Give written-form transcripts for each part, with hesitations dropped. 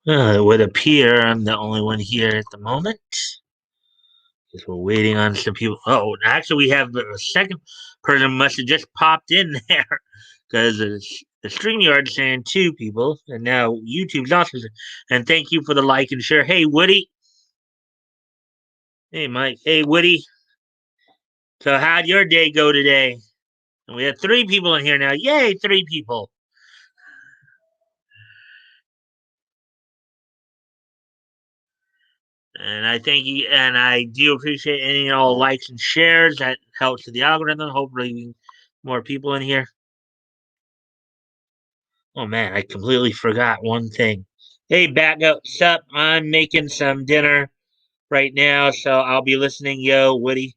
It would appear I'm the only one here at the moment. Because we're waiting on some people. Oh, actually, we have a second person must have just popped in there because the StreamYard's saying two people, and now YouTube's also. And thank you for the like and share. Hey, Woody. Hey, Mike. Hey, Woody. So, how'd your day go today? And we have three people in here now. Yay, three people. And I thank you, and I do appreciate any and all likes and shares. That helps with the algorithm. Hopefully, more people in here. Oh man, I completely forgot one thing. Hey, back up, sup? I'm making some dinner right now, so I'll be listening. Yo, Woody.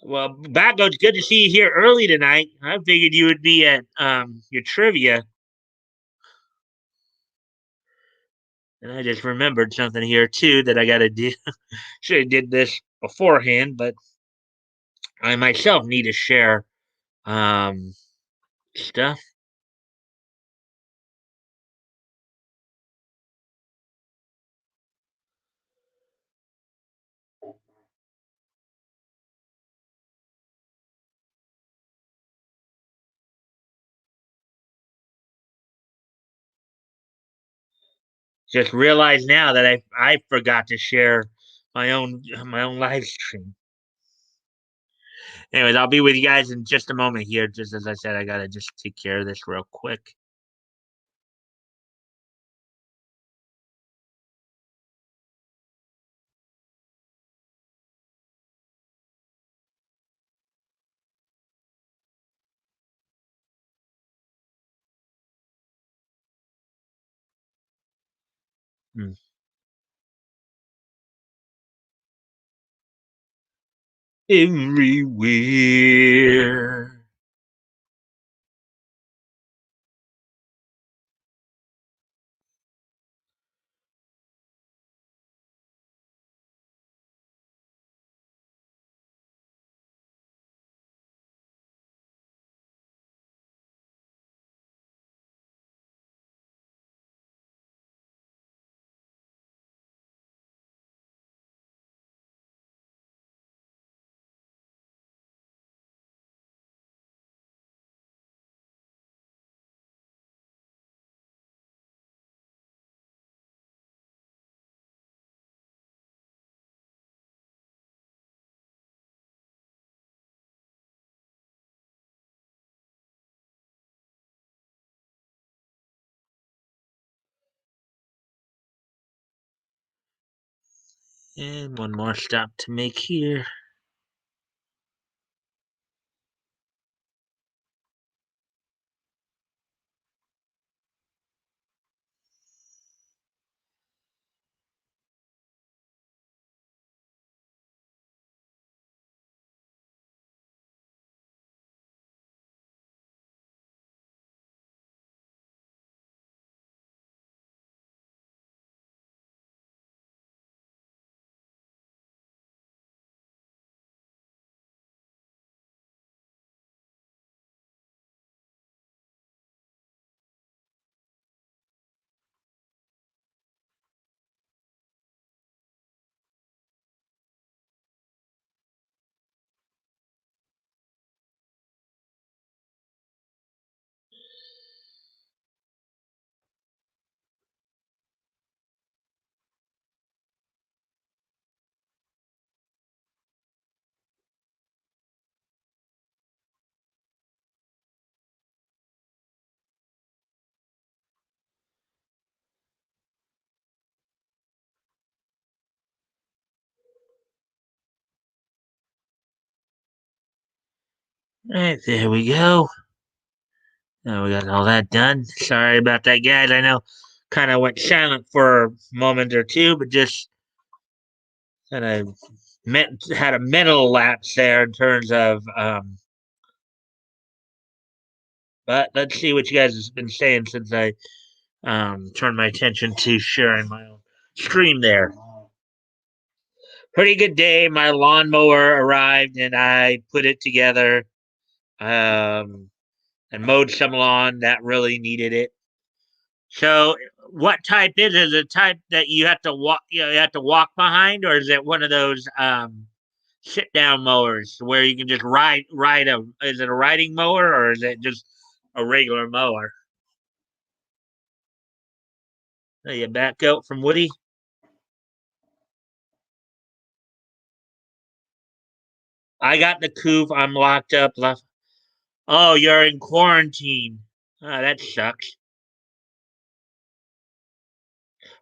Well, Bago, it's good to see you here early tonight. I figured you would be at your trivia, and I just remembered something here too that I got to do. Should have did this beforehand, but I myself need to share um stuff. Just realized now that I forgot to share my own live stream. Anyways, I'll be with you guys in just a moment here. Just as I said, I gotta just take care of this real quick. Hmm. Everywhere. And one more stop to make here. All right, there we go. Now we got all that done. Sorry about that, guys. I know kind of went silent for a moment or two, but just kind of had a mental lapse there in terms of. But let's see what you guys have been saying since I turned my attention to sharing my own stream there. Pretty good day. My lawnmower arrived and I put it together um, and mowed some lawn that really needed it. So what type is it? Is it a type that you have to walk? You have to walk behind, or is it one of those sit down mowers where you can just ride a? Is it a riding mower or is it just a regular mower? You back out from Woody. I got the coop. I'm locked up. Left. Oh, you're in quarantine. Oh, that sucks.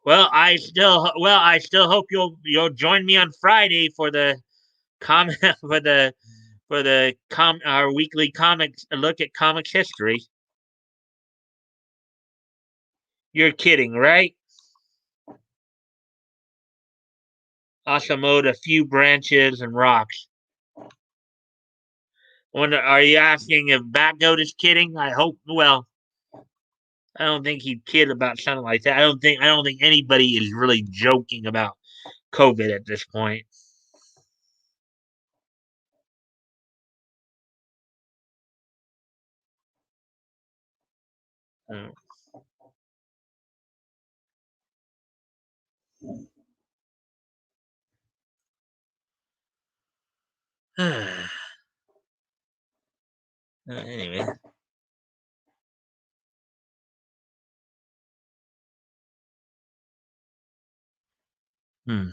I still hope you'll join me on Friday for the comment for the our weekly comics look at comics history. You're kidding, right? Also mowed a few branches and rocks. Wonder, are you asking if Batgoat is kidding? I hope. Well, I don't think he'd kid about something like that. I don't think anybody is really joking about COVID at this point. Uh, anyway, hmm.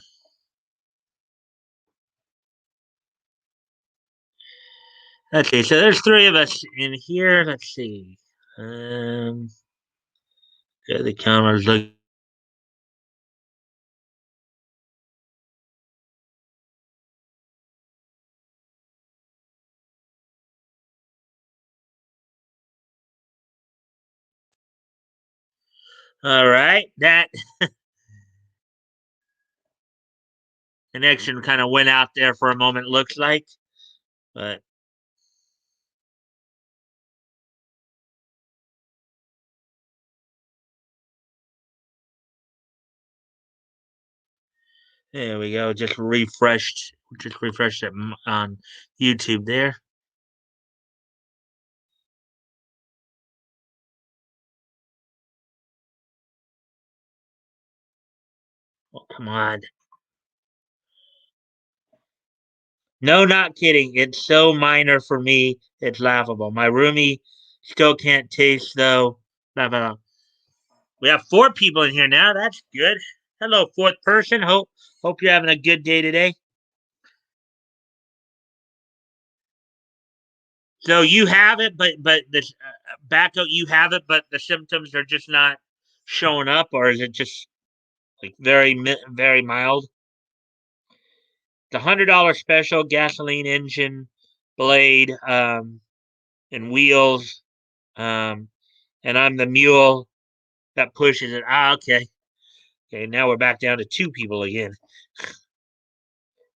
Let's see. So there's three of us in here. Let's see. Um, okay, the cameras look. All right, that connection kind of went out there for a moment. Looks like, but there we go. Just refreshed it on YouTube there. Oh, come on. No, not kidding. It's so minor for me. It's laughable. My roomie still can't taste though. Blah, blah, blah. We have four people in here now. That's good. Hello, fourth person. Hope you're having a good day today. So you have it, but this backup you have it, but the symptoms are just not showing up, or is it just like very mild? The $100 special gasoline engine, blade, and wheels, um, and I'm the mule that pushes it. Ah, okay. Okay, now we're back down to two people again.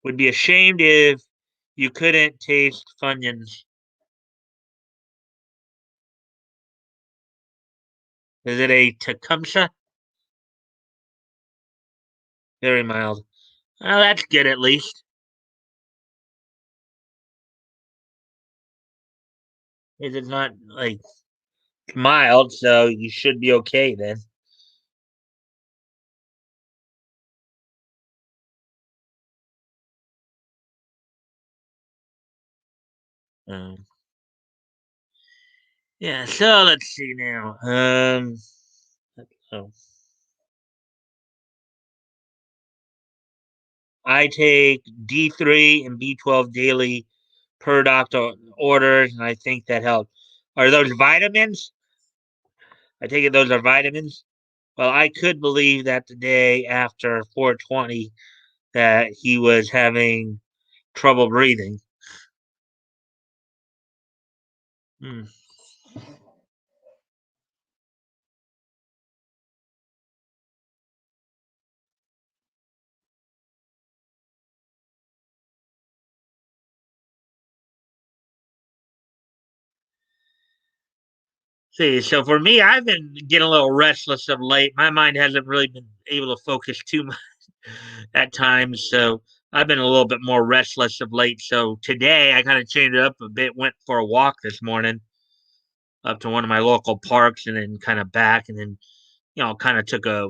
Would be ashamed if you couldn't taste Funyuns. Is it a Tecumseh? Very mild. Oh, that's good at least. Is it not like mild, so you should be okay then. Um, yeah, so let's see now. So I take D3 and B12 daily per doctor orders, and I think that helps. Are those vitamins? I take it those are vitamins. Well, I could believe that the day after 420 that he was having trouble breathing. Hmm. See, so for me, I've been getting a little restless of late. My mind hasn't really been able to focus too much at times, so I've been a little bit more restless of late. So today, I kind of changed it up a bit. Went for a walk this morning up to one of my local parks, and then kind of back, and then kind of took a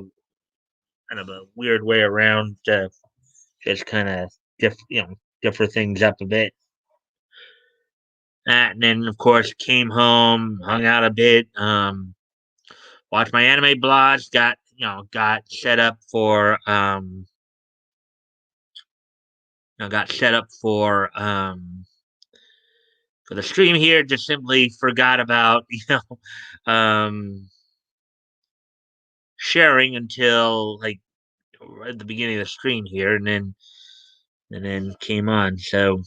kind of a weird way around to just kind of differ things up a bit. And then of course came home, hung out a bit, watched my anime blogs, got set up for got set up for the stream here. Just simply forgot about sharing until like right at the beginning of the stream here, and then came on. So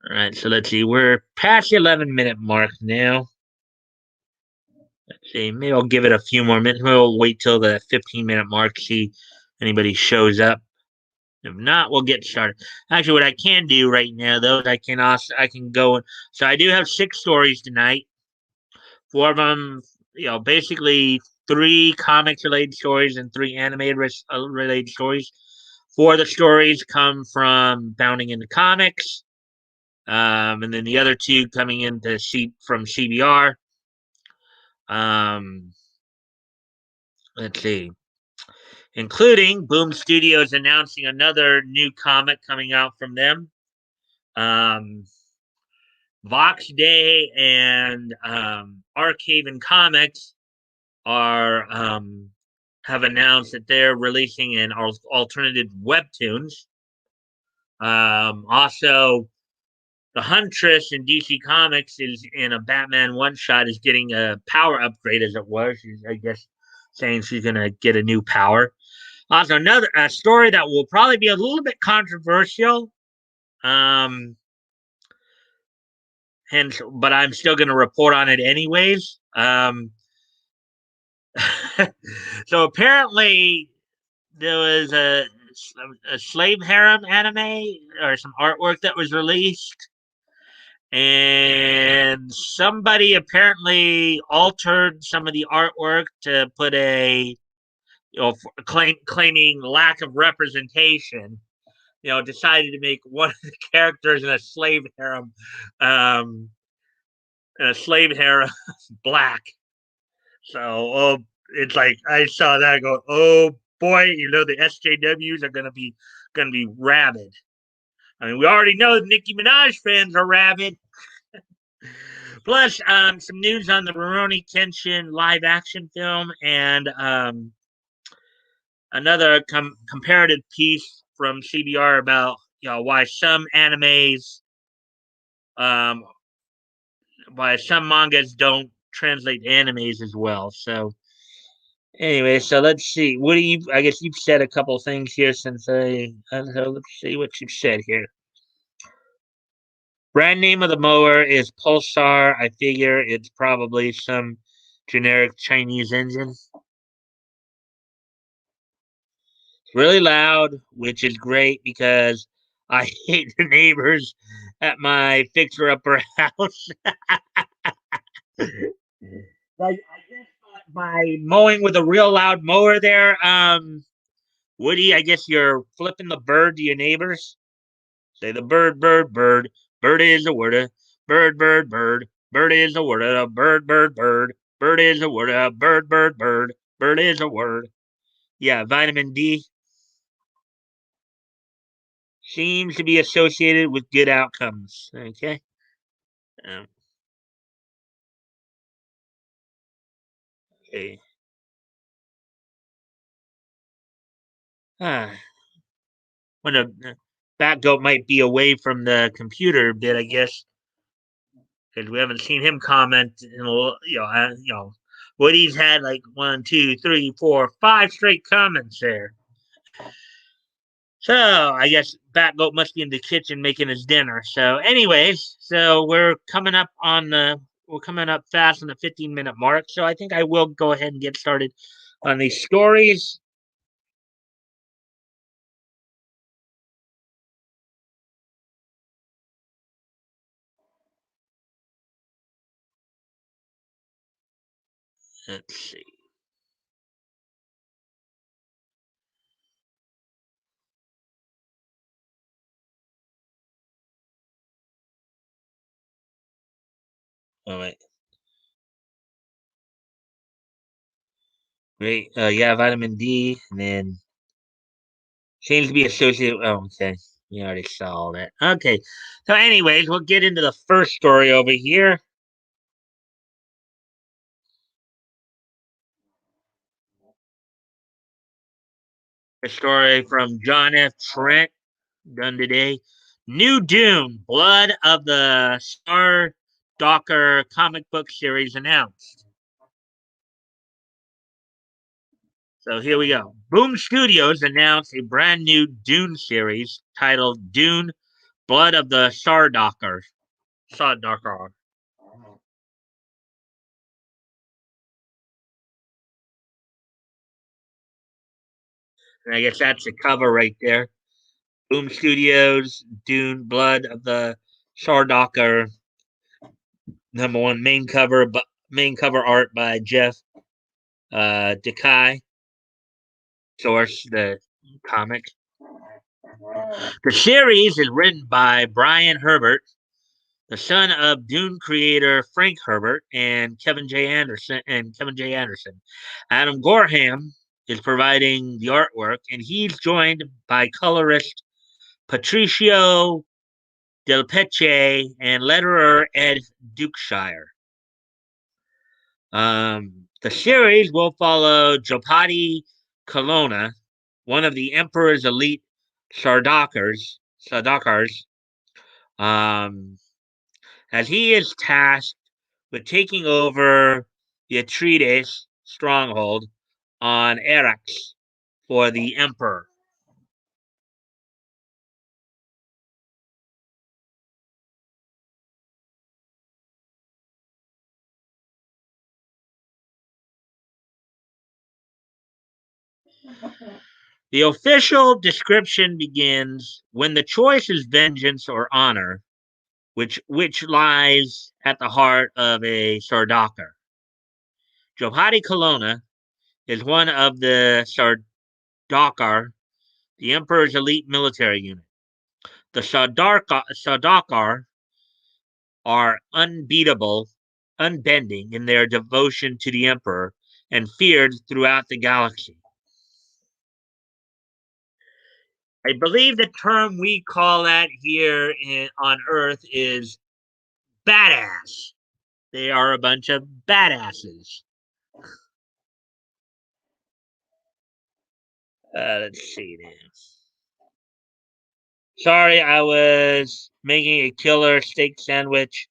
all right, so let's see. We're past the 11-minute mark now. Let's see. Maybe I'll give it a few more minutes. Maybe we'll wait till the 15-minute mark, see if anybody shows up. If not, we'll get started. Actually, what I can do right now, though, is I can go. So I do have 6 stories tonight. 4 of them, basically 3 comics related stories and 3 animated related stories. 4 of the stories come from Bounding into Comics, and then the other 2 coming into from CBR. Let's see, including Boom Studios announcing another new comic coming out from them. Vox Day and Archaven Comics are have announced that they're releasing an alternative webtoons. Also, the Huntress in DC Comics is in a Batman one shot is getting a power upgrade, as it was. She's, I guess, saying she's gonna get a new power. Also, another story that will probably be a little bit controversial. Hence, but I'm still going to report on it anyways. So apparently, there was a slave harem anime or some artwork that was released, and somebody apparently altered some of the artwork to put claiming lack of representation. Decided to make one of the characters in a um, slave harem black. So, it's like I saw that. I go, oh boy, the SJWs are gonna be rabid. I mean, we already know the Nicki Minaj fans are rabid. Plus, some news on the Rurouni Kenshin live action film, and another comparative piece from CBR about why some animes, um, why some mangas don't translate to animes as well. So anyway, so let's see. What do you? I guess you've said a couple things here since let's see what you've said here. Brand name of the mower is Pulsar. I figure it's probably some generic Chinese engine. Really loud, which is great because I hate the neighbors at my fixer-upper house. I guess by mowing with a real loud mower there, Woody, I guess you're flipping the bird to your neighbors. Say the bird, bird, bird. Bird is a word. Bird, bird, bird. Bird is a word. Bird, bird, bird. Bird is a word. Bird, bird, bird. Bird is a word. Yeah, vitamin D seems to be associated with good outcomes. Okay. Um, okay. Ah, when a bat goat might be away from the computer a bit, I guess, because we haven't seen him comment in Woody's had like 1, 2, 3, 4, 5 straight comments there. So I guess Batgoat must be in the kitchen making his dinner. So, anyways, so we're coming up fast on the 15-minute mark. So I think I will go ahead and get started on these stories. Let's see. All right. Right? Yeah, vitamin D, and then seems to be associated. Oh, okay. We already saw all that. Okay. So, anyways, we'll get into the first story over here. A story from John F. Trent, done today. New Dune, Blood of the Star Docker comic book series announced. So here we go. Boom Studios announced a brand new Dune series titled Dune, Blood of the Star Docker. Star Docker. And I guess that's the cover right there. Boom Studios, Dune, Blood of the Sardaukar, number one main cover art by Jeff Dekai, source the comic. The series is written by Brian Herbert, the son of Dune creator Frank Herbert and Kevin J. Anderson. Adam Gorham is providing the artwork, and he's joined by colorist Patricio Del Peche and letterer Ed Dukeshire. The series will follow Jopati Colonna, one of the Emperor's elite Sardaukars, um, as he is tasked with taking over the Atreides stronghold on Arax for the Emperor. The official description begins when the choice is vengeance or honor, which lies at the heart of a Sardaukar. Jopati Colonna is one of the Sardaukar, the Emperor's elite military unit. The Sardaukar are unbeatable, unbending in their devotion to the Emperor and feared throughout the galaxy. I believe the term we call that here on Earth is badass. They are a bunch of badasses. Let's see now. Sorry, I was making a killer steak sandwich.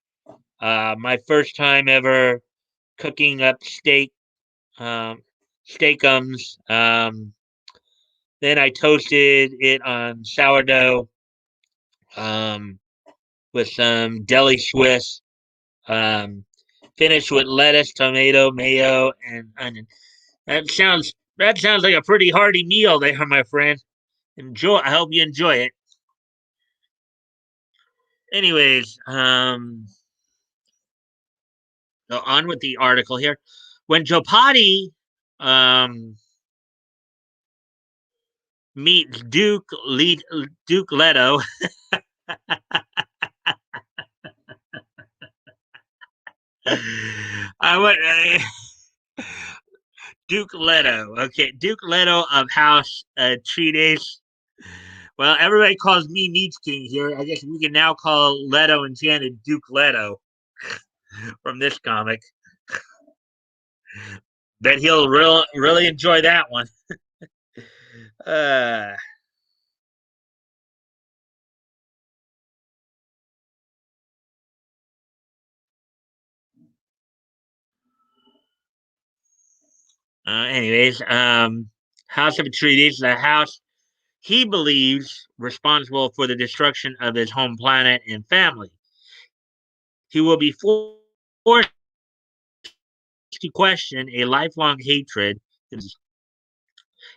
My first time ever cooking up um, steakums. Then I toasted it on sourdough um, with some deli Swiss. Um, Finished with lettuce, tomato, mayo, and onion. That sounds like a pretty hearty meal there, my friend. Enjoy. I hope you enjoy it. Anyways, so on with the article here. When Jopati um, meets Duke Leto, I went Duke Leto. Okay, Duke Leto of House Treatise. Well, everybody calls me Meats King here. I guess we can now call Leto Enchanted Duke Leto from this comic. Bet he'll really enjoy that one. Uh, anyways, House of Atreides, the house he believes responsible for the destruction of his home planet and family. He will be forced to question a lifelong hatred.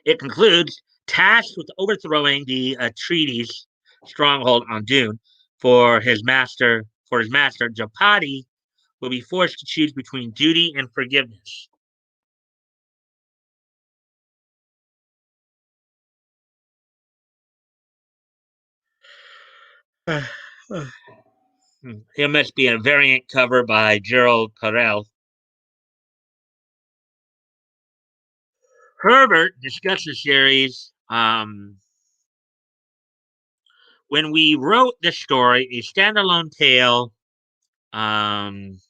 It concludes tasked with overthrowing the Atreides stronghold on Dune for his master Japati will be forced to choose between duty and forgiveness. There must be a variant cover by Gerald Carell. Herbert discussed the series. When we wrote the story, a standalone tale um,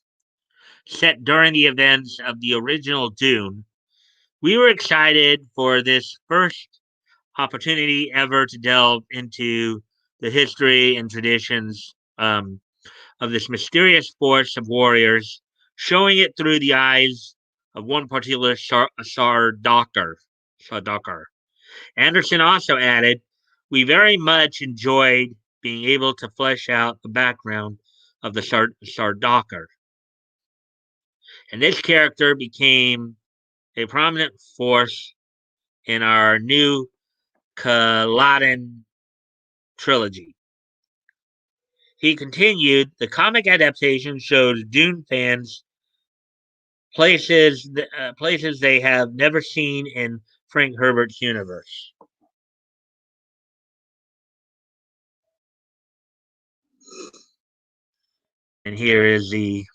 set during the events of the original Dune, we were excited for this first opportunity ever to delve into the history and traditions of this mysterious force of warriors, showing it through the eyes of one particular Sardaukar. Anderson also added, "We very much enjoyed being able to flesh out the background of the Sardaukar, and this character became a prominent force in our new Kaladin trilogy." He continued, "The comic adaptation shows Dune fans places they have never seen in Frank Herbert's universe." And here is the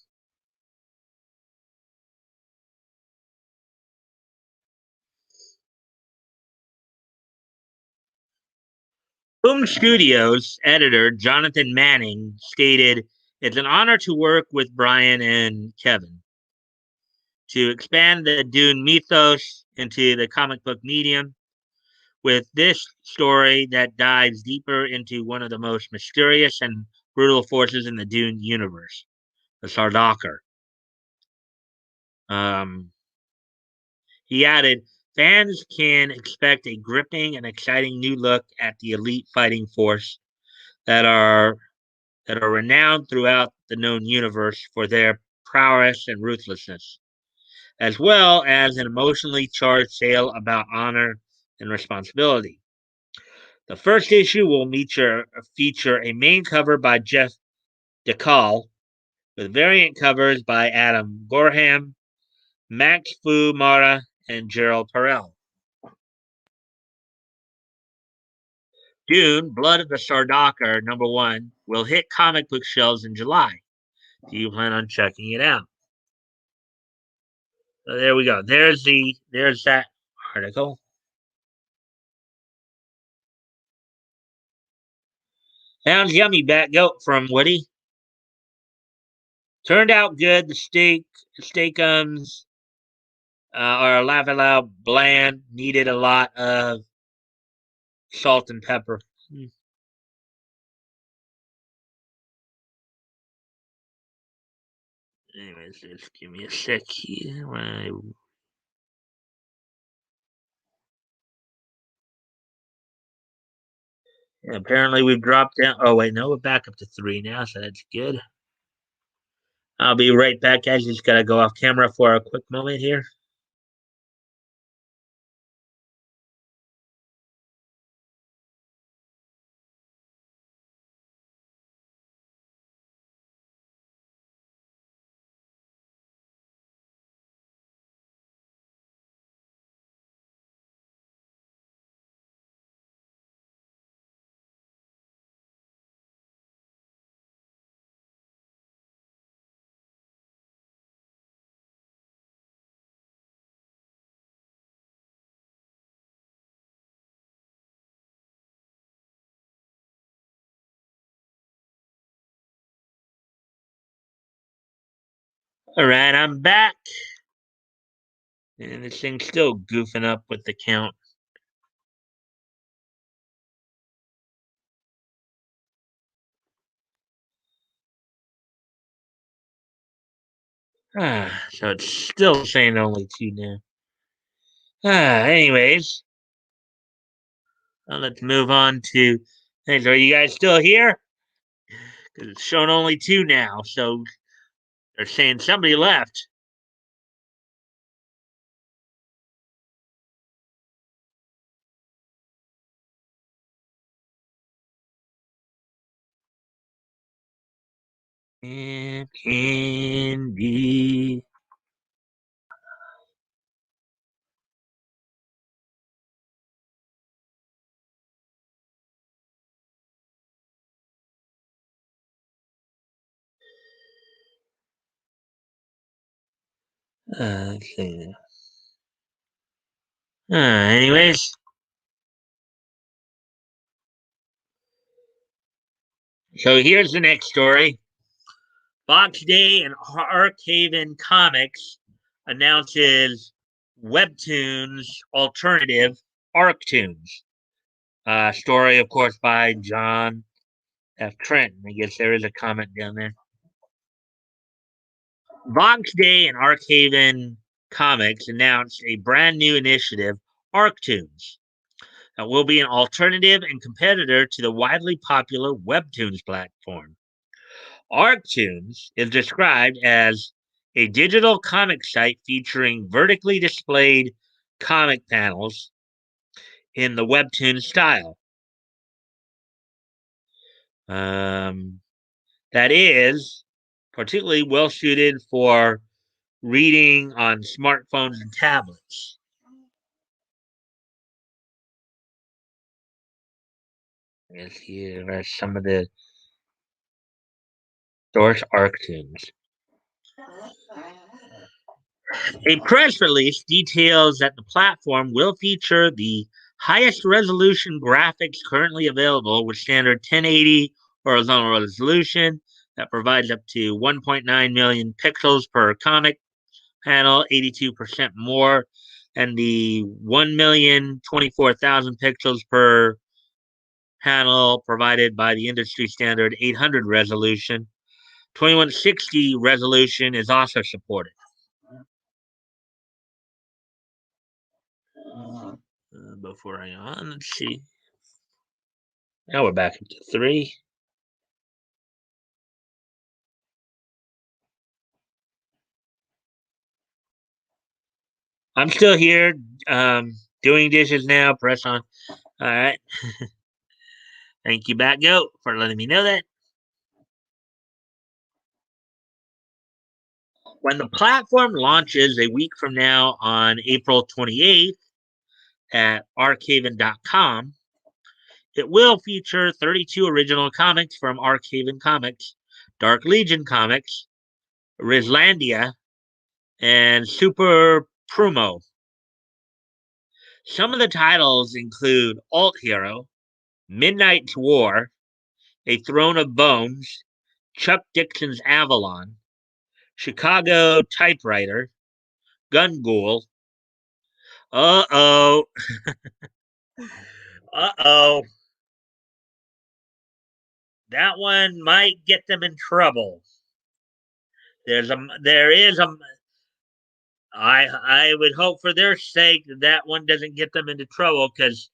Boom Studios editor Jonathan Manning stated, "It's an honor to work with Brian and Kevin to expand the Dune mythos into the comic book medium with this story that dives deeper into one of the most mysterious and brutal forces in the Dune universe, the Sardaukar." Um, he added, "Fans can expect a gripping and exciting new look at the elite fighting force that are that are renowned throughout the known universe for their prowess and ruthlessness, as well as an emotionally charged tale about honor and responsibility. The first issue will feature a main cover by Jeff DeCall, with variant covers by Adam Gorham, Max Fu Mara, and Gerald Perel. Dune, Blood of the Sardaukar, #1, will hit comic book shelves in July. Do you plan on checking it out? So there we go. There's that article. Sounds yummy, Bat Goat from Woody. Turned out good. The steakums are laugh out loud bland. Needed a lot of salt and pepper. Anyways, just give me a sec here. Yeah, apparently we've dropped down. Oh wait, no, we're back up to 3 now, so that's good. I'll be right back, guys. Just gotta go off camera for a quick moment here. All right, I'm back, and this thing's still goofing up with the count. So it's still saying only 2 now. Anyways, let's move on to. Hey, so are you guys still here? Because it's showing only 2 now, so they're saying somebody left. It can be. Let's see. Anyways, so here's the next story. Box Day and Archaven Comics announces Webtoons alternative Arctoons. Story, of course, by John F. Trenton. I guess there is a comment down there. Vox Day and Archaven Comics announced a brand new initiative, Arctoons, that will be an alternative and competitor to the widely popular Webtoons platform. Arctoons is described as a digital comic site featuring vertically displayed comic panels in the Webtoon style. That is particularly well suited for reading on smartphones and tablets. Yes, here are some of the source Arctoons. A press release details that the platform will feature the highest resolution graphics currently available with standard 1080 horizontal resolution that provides up to 1.9 million pixels per comic panel, 82% more, and the 1,024,000 pixels per panel provided by the industry standard 800 resolution. 2160 resolution is also supported. Before I on, let's see. Now we're back up to 3. I'm still here, doing dishes now. Press on. All right. Thank you, Batgoat, for letting me know that. When the platform launches a week from now on April 28th at archaven.com, it will feature 32 original comics from Archaven Comics, Dark Legion Comics, Rizlandia, and Super Prumo. Some of the titles include Alt Hero, Midnight's War, A Throne of Bones, Chuck Dixon's Avalon, Chicago Typewriter, Gun Ghoul. Uh-oh. Uh-oh. That one might get them in trouble. There is a I would hope for their sake that one doesn't get them into trouble because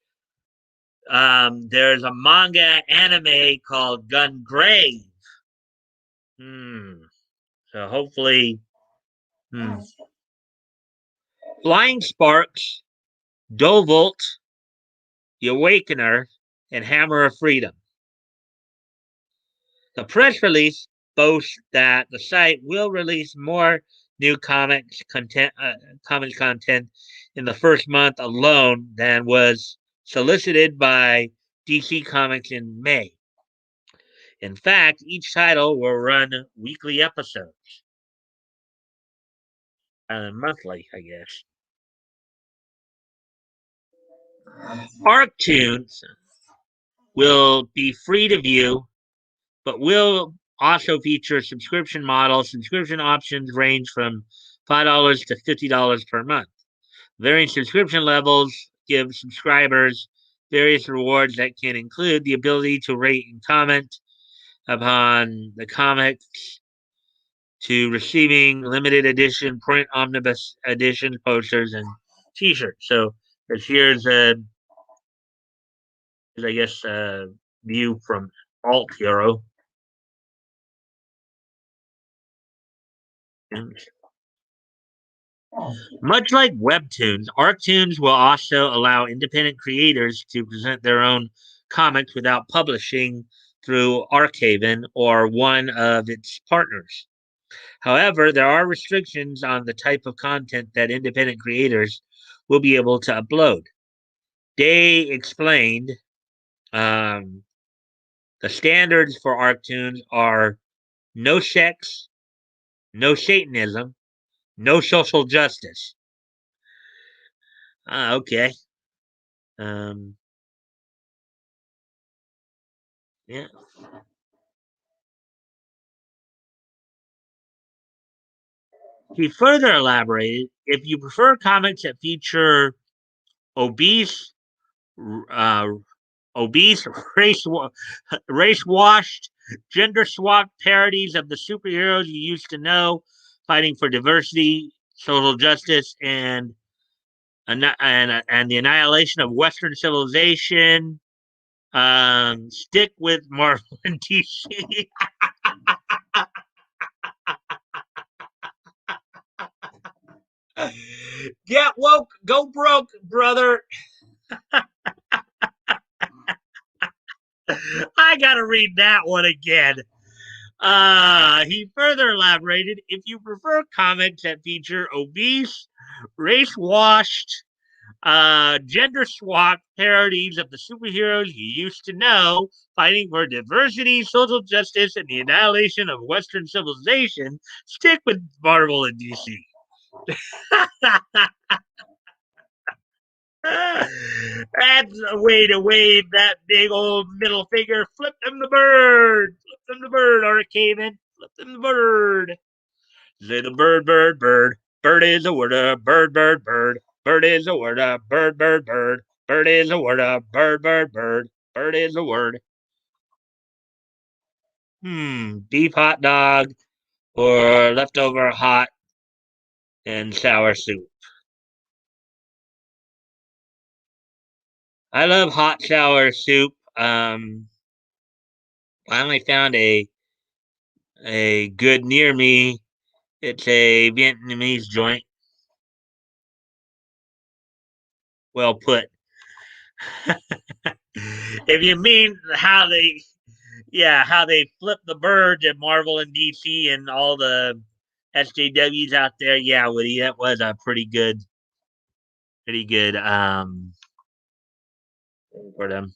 there's a manga anime called Gungrave. So hopefully, Flying Sparks, Dovolt, The Awakener, and Hammer of Freedom. The press release boasts that the site will release more new comics content in the first month alone than was solicited by DC Comics in May. In fact, each title will run weekly episodes. Monthly, I guess. Arctoons will be free to view, but will also feature subscription models. Subscription options range from $5 to $50 per month. Varying subscription levels give subscribers various rewards that can include the ability to rate and comment upon the comics, to receiving limited edition print omnibus edition posters and t-shirts. So here's a, I guess, a view from Alt Hero. Much like Webtoons, Arctoons will also allow independent creators to present their own comics without publishing through Archaven or one of its partners. However, there are restrictions on the type of content that independent creators will be able to upload. Day explained the standards for Arctoons are no sex, no Satanism, no social justice. Okay. Um, yeah. He further elaborated, if you prefer comics that feature obese, uh, obese, race washed, gender swapped parodies of the superheroes you used to know, fighting for diversity, social justice, and the annihilation of Western civilization. Stick with Marvel and DC. Get woke, go broke, brother. I gotta read that one again. He further elaborated, if you prefer comics that feature obese, race washed, gender swapped parodies of the superheroes you used to know, fighting for diversity, social justice, and the annihilation of Western civilization, stick with Marvel and DC. That's a way to wave that big old middle finger. Flip them the bird. Flip them the bird, Arcaven. Flip them the bird. Say the bird, bird, bird. Bird is a word, bird, bird, bird. Bird is a word, bird, bird, bird. Bird is a word, bird, bird, bird. Bird is a word. Beef hot dog or leftover hot and sour soup. I love hot sour soup. I only found a good near me. It's a Vietnamese joint. Well put. If you mean how they flip the birds at Marvel and DC and all the SJWs out there, yeah, Woody, that was a pretty good for them.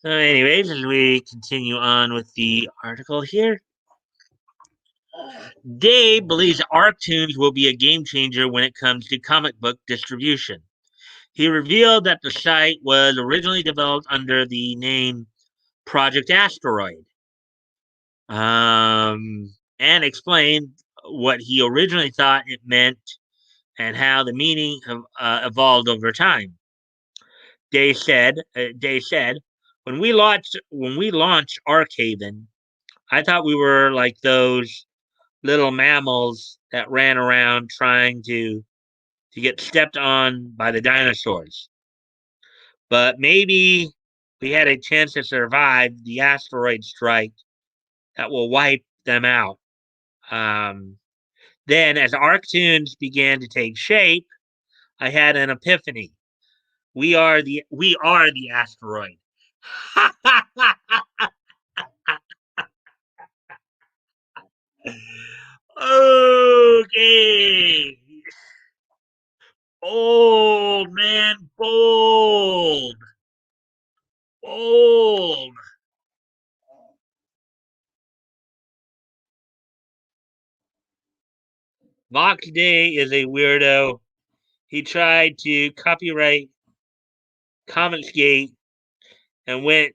So, anyways, as we continue on with the article here, Dave believes Arctoons will be a game changer when it comes to comic book distribution. He revealed that the site was originally developed under the name Project Asteroid, and explained what he originally thought it meant and how the meaning have, evolved over time. Day said, when we launched Arkhaven, I thought we were like those little mammals that ran around trying to get stepped on by the dinosaurs. But maybe we had a chance to survive the asteroid strike that will wipe them out. Um, then, as Arctoons began to take shape, I had an epiphany. We are the asteroid. Okay. Bold, man. Bold. Bold. Mox Day is a weirdo. He tried to copyright Comicsgate and went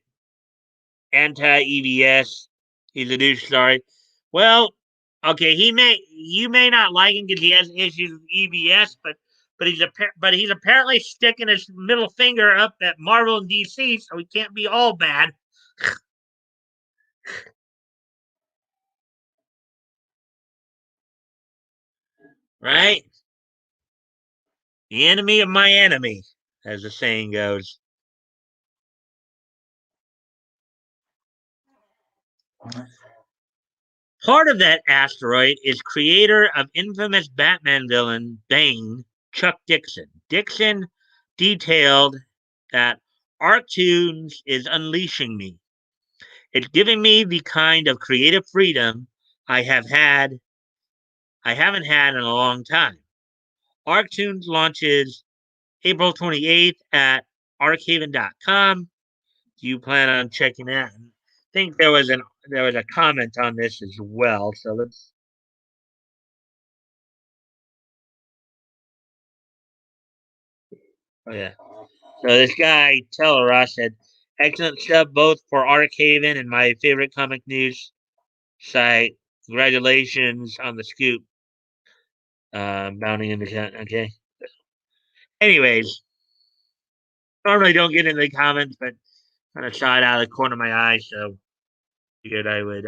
anti EBS. He's a douche, sorry. Well, okay, you may not like him because he has issues with EBS, but he's apparently sticking his middle finger up at Marvel and DC, so he can't be all bad, right? The enemy of my enemy, as the saying goes. Part of that asteroid is creator of infamous Batman villain Bane, Chuck Dixon. Dixon detailed that Arctoons is unleashing me. It's giving me the kind of creative freedom I haven't had in a long time. Arctoons launches April 28th at archaven.com. Do you plan on checking that? I think there was a comment on this as well. So let's Oh yeah. So this guy Teleross said, "Excellent stuff both for Arc Haven and my favorite comic news site. Congratulations on the scoop, bounding into okay." Anyways, normally don't get into the comments, but kind of saw it out of the corner of my eye, so figured I would.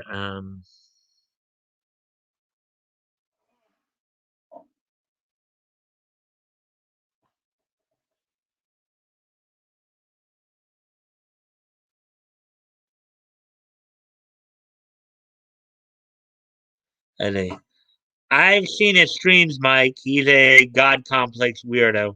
I think I've seen his streams, Mike. He's a god complex weirdo.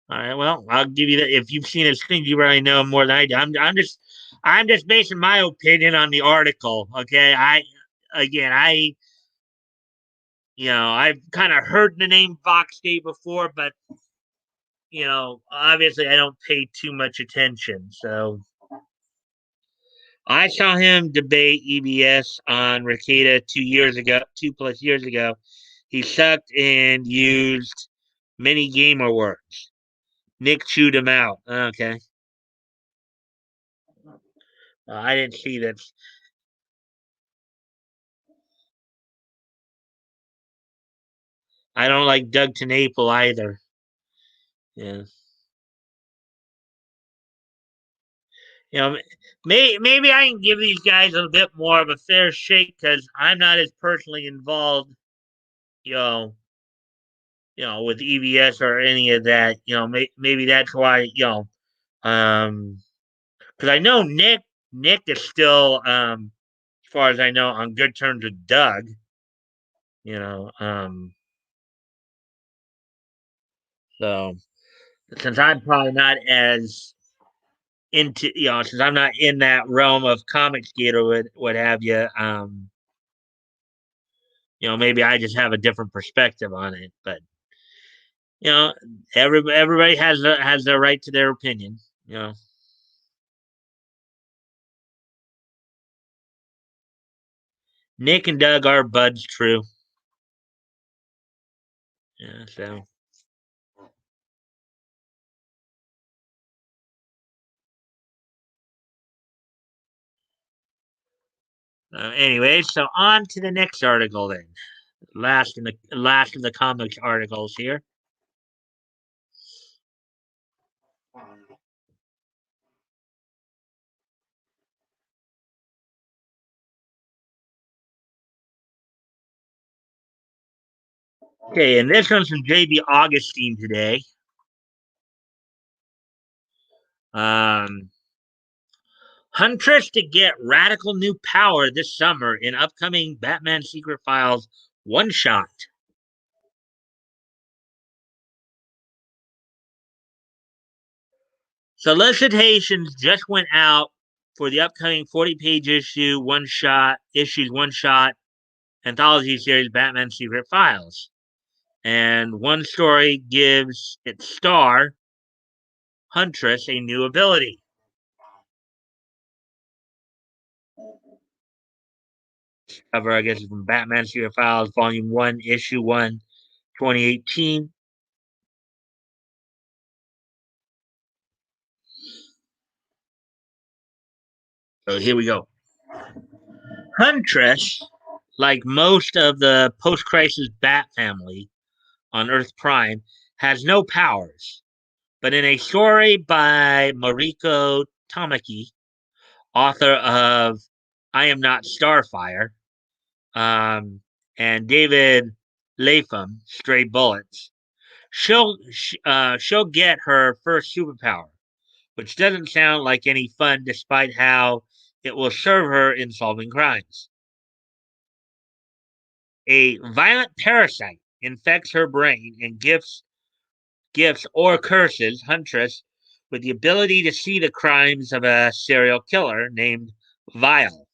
All right, well, I'll give you that. If you've seen his streams, you already know him more than I do. I'm just basing my opinion on the article. Okay, I've kind of heard the name Fox Day before, but obviously I don't pay too much attention. So I saw him debate EBS on Ricada 2 years ago, 2+ years ago. He sucked and used many gamer words. Nick chewed him out. Okay. I didn't see that. I don't like Doug TenNapel either. Yeah. You know, maybe I can give these guys a bit more of a fair shake because I'm not as personally involved, you know, with EVS or any of that. Maybe that's why, because I know Nick is still, as far as I know, on good terms with Doug. You know, so since I'm probably not as into, since I'm not in that realm of comics gate or what have you, maybe I just have a different perspective on it. But you know, everybody has their right to their opinion. You know, Nick and Doug are buds, true. Yeah, so anyway, so on to the next article then. Last of the comics articles here. Okay, and this one's from JB Augustine today. Um, Huntress to get radical new power this summer in upcoming Batman Secret Files one shot. Solicitations just went out for the upcoming 40-page issues one shot anthology series Batman Secret Files. And one story gives its star, Huntress, a new ability. Cover, I guess, is from Batman Secret Files, Volume 1, Issue 1, 2018. So here we go. Huntress, like most of the post crisis Bat family on Earth Prime, has no powers. But in a story by Mariko Tamaki, author of I Am Not Starfire, um, and David Latham, Stray Bullets, she'll get her first superpower, which doesn't sound like any fun despite how it will serve her in solving crimes. A violent parasite infects her brain and gifts or curses Huntress with the ability to see the crimes of a serial killer named Vile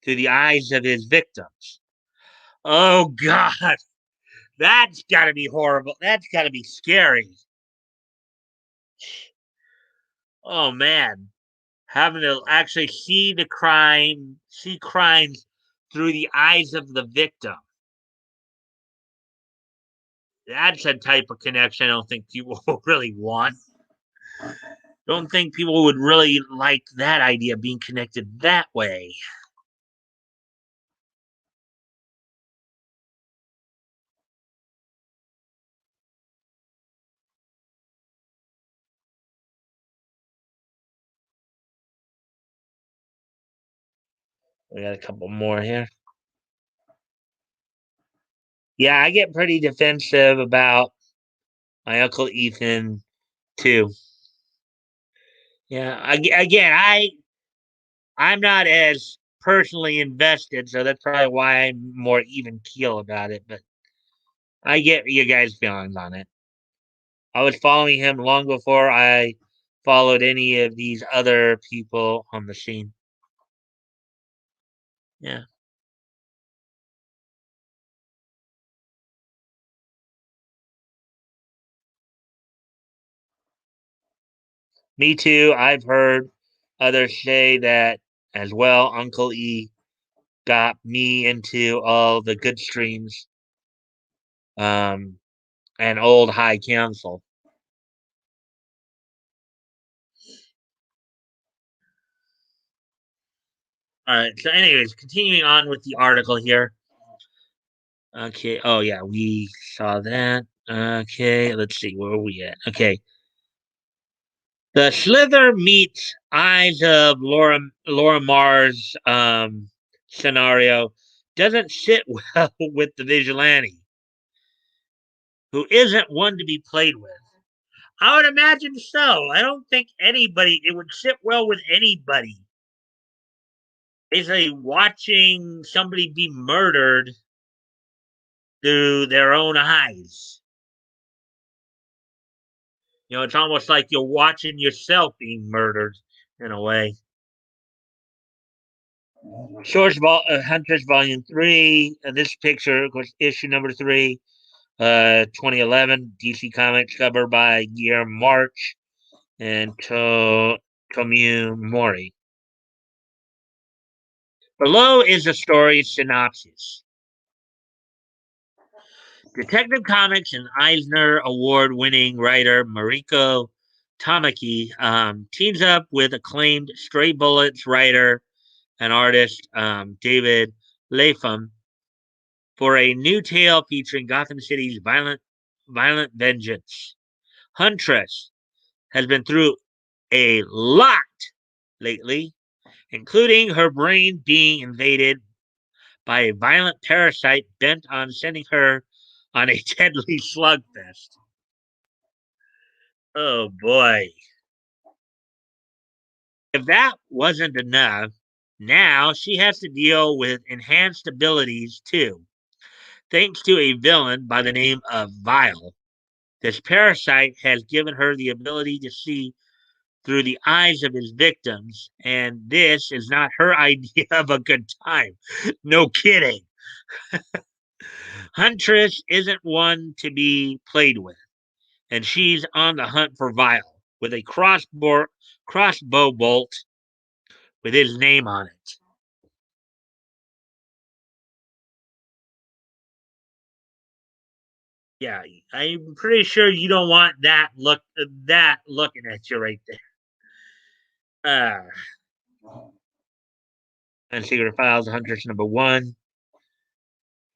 through the eyes of his victims. Oh God, that's got to be horrible. That's got to be scary. Oh man, having to actually see crimes through the eyes of the victim. That's a type of connection I don't think people really want. Don't think people would really like that idea of being connected that way. We got a couple more here. Yeah, I get pretty defensive about my uncle Ethan too. Yeah, again, I'm not as personally invested, so that's probably why I'm more even keel about it. But I get you guys' feelings on it. I was following him long before I followed any of these other people on the scene. Yeah, me too. I've heard others say that as well. Uncle E got me into all the good streams um, and old high council. All right. So, anyways, continuing on with the article here. Okay. Oh yeah, we saw that. Okay. Let's see where are we at. Okay. The Slither meets Eyes of Laura Mars scenario doesn't sit well with the vigilante, who isn't one to be played with. I would imagine so. I don't think anybody it would sit well with anybody. Is a watching somebody be murdered through their own eyes. It's almost like you're watching yourself being murdered in a way. Hunters Volume 3. This picture, of course, issue number 3, 2011, DC Comics, cover by Guillermo March and Tomeu Mori. Below is the story synopsis. Detective Comics and Eisner Award winning writer Mariko Tamaki teams up with acclaimed Stray Bullets writer and artist David Lapham for a new tale featuring Gotham City's violent vengeance. Huntress has been through a lot lately, including her brain being invaded by a violent parasite bent on sending her on a deadly slugfest. Oh boy. If that wasn't enough, now she has to deal with enhanced abilities too, thanks to a villain by the name of Vile. This parasite has given her the ability to see through the eyes of his victims, and this is not her idea of a good time. No kidding. Huntress isn't one to be played with, and she's on the hunt for Vile with a crossbow bolt with his name on it. Yeah, I'm pretty sure you don't want that looking at you right there. And Secret Files, Huntress number 1,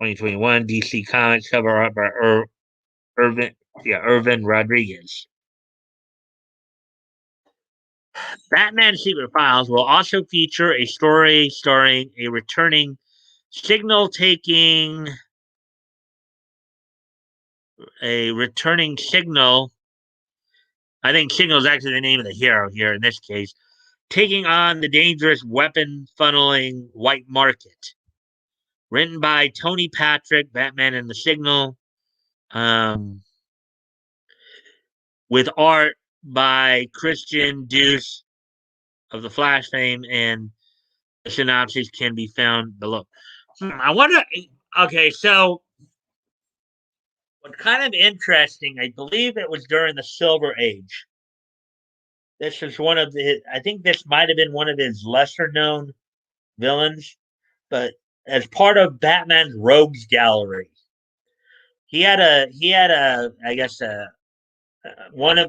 2021, DC Comics, cover up by Irvin, Irvin Rodriguez. Batman Secret Files will also feature a story starring a returning signal taking a returning signal. I think Signal is actually the name of the hero here in this case, taking on the dangerous weapon funneling White Market. Written by Tony Patrick, Batman and the Signal, um, with art by Christian Deuce of the Flash fame, and the synopsis can be found below. I wonder. Okay, so what's kind of interesting, I believe it was during the Silver Age. This is one of the. I think this might have been one of his lesser known villains, but as part of Batman's Rogues Gallery, he had a I guess one of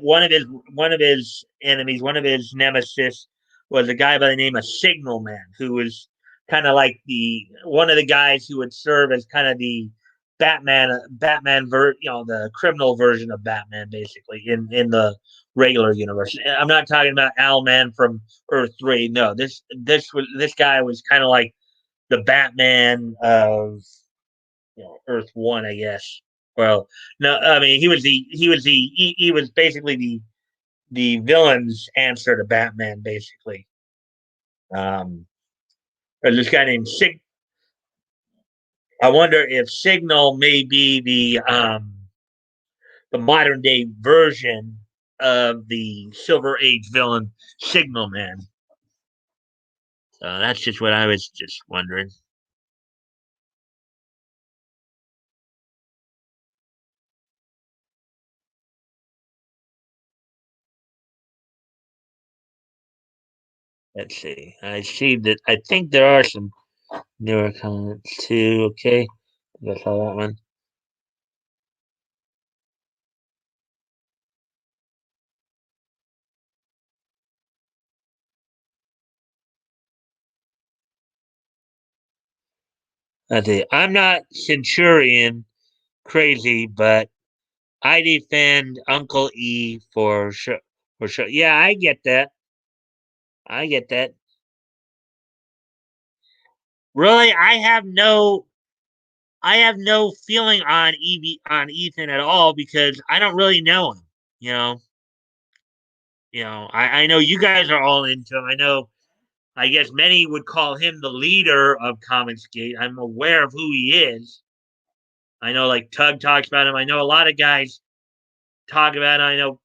his enemies, one of his nemesis was a guy by the name of Signal Man, who was kind of like the one of the guys who would serve as kind of the the criminal version of Batman, basically in the regular universe. I'm not talking about Owlman from Earth 3. No, this guy was kind of like the Batman of Earth 1, I guess. Well, no, I mean he was basically the villain's answer to Batman, basically. Um, there's this guy named Sig. I wonder if Signal may be the modern day version of the Silver Age villain Signal Man. So that's just what I was just wondering. Let's see. I see that. I think there are some newer comments too. Okay, I saw that one. Let's see. I'm not Centurion crazy, but I defend Uncle E for sure. For sure. Yeah, I get that. I get that. Really, I have no feeling on Ethan at all because I don't really know him. You know, I know you guys are all into him. I know. I guess many would call him the leader of Comicsgate. I'm aware of who he is. I know, like Tug talks about him. I know a lot of guys talk about him. I know,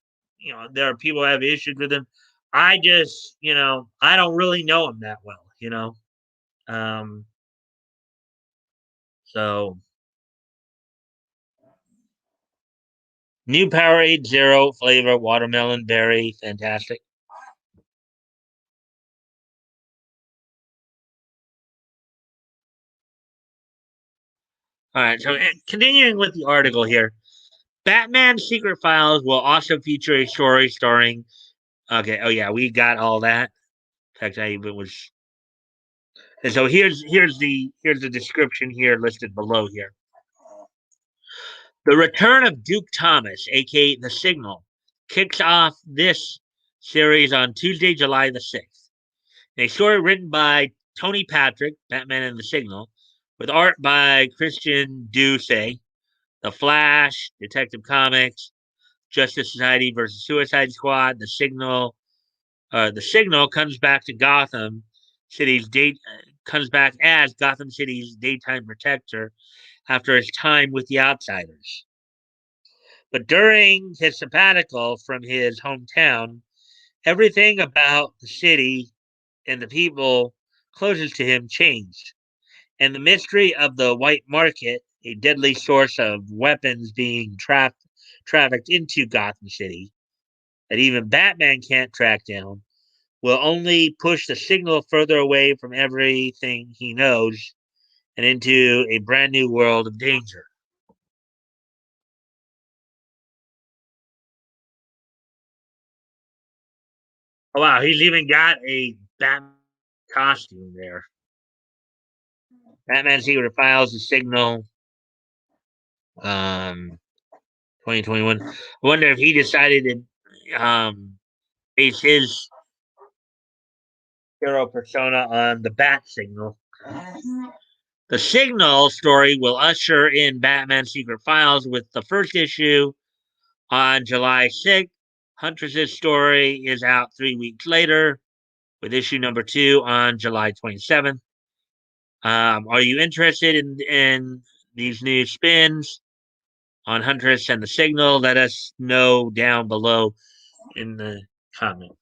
there are people who have issues with him. I just, I don't really know him that well. Um, so new Powerade Zero flavor, watermelon, berry, fantastic. All right, so continuing with the article here, Batman Secret Files will also feature a story starring. Okay, oh yeah, we got all that. In fact, I even was. And so here's the description here listed below here. The return of Duke Thomas, aka the Signal, kicks off this series on Tuesday, July the 6th. A story written by Tony Patrick, Batman and the Signal, with art by Christian Duce, The Flash, Detective Comics, Justice Society versus Suicide Squad, The Signal comes back to Gotham City's date comes back as Gotham City's daytime protector after his time with the Outsiders. But during his sabbatical from his hometown, everything about the city and the people closest to him changed. And the mystery of the white market, a deadly source of weapons being trafficked into Gotham City that even Batman can't track down, will only push the Signal further away from everything he knows and into a brand new world of danger. Oh wow, he's even got a Batman costume there. Batman Secret Files, The Signal, 2021. I wonder if he decided to base his hero persona on the Bat Signal. The Signal story will usher in Batman Secret Files with the first issue on July 6th. Huntress's story is out 3 weeks later with issue number 2 on July 27th. Are you interested in these new spins on Huntress and the Signal? Let us know down below in the comment.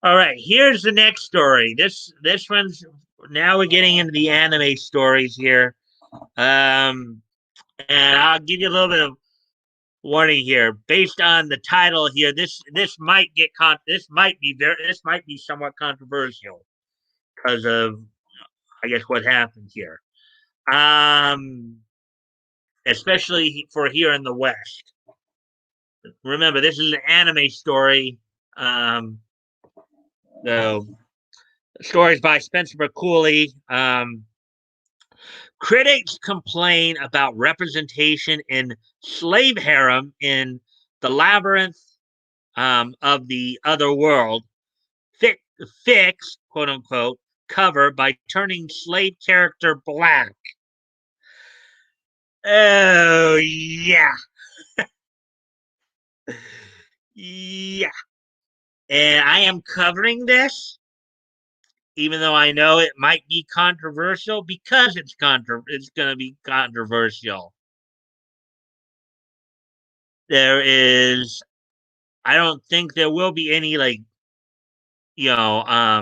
All right, here's the next story. This one's now we're getting into the anime stories here. And I'll give you a little bit of warning here. Based on the title here, this might get this might be somewhat controversial because of I guess what happened here. Um, Especially for here in the West. Remember, this is an anime story. Um, the stories by Spencer McCulley. Critics complain about representation in slave harem in the labyrinth of the other world. Fix, quote unquote, cover by turning slave character black. Oh, yeah. Yeah. And I am covering this, even though I know it might be controversial because it's going to be controversial. There is, I don't think there will be any like, you know, I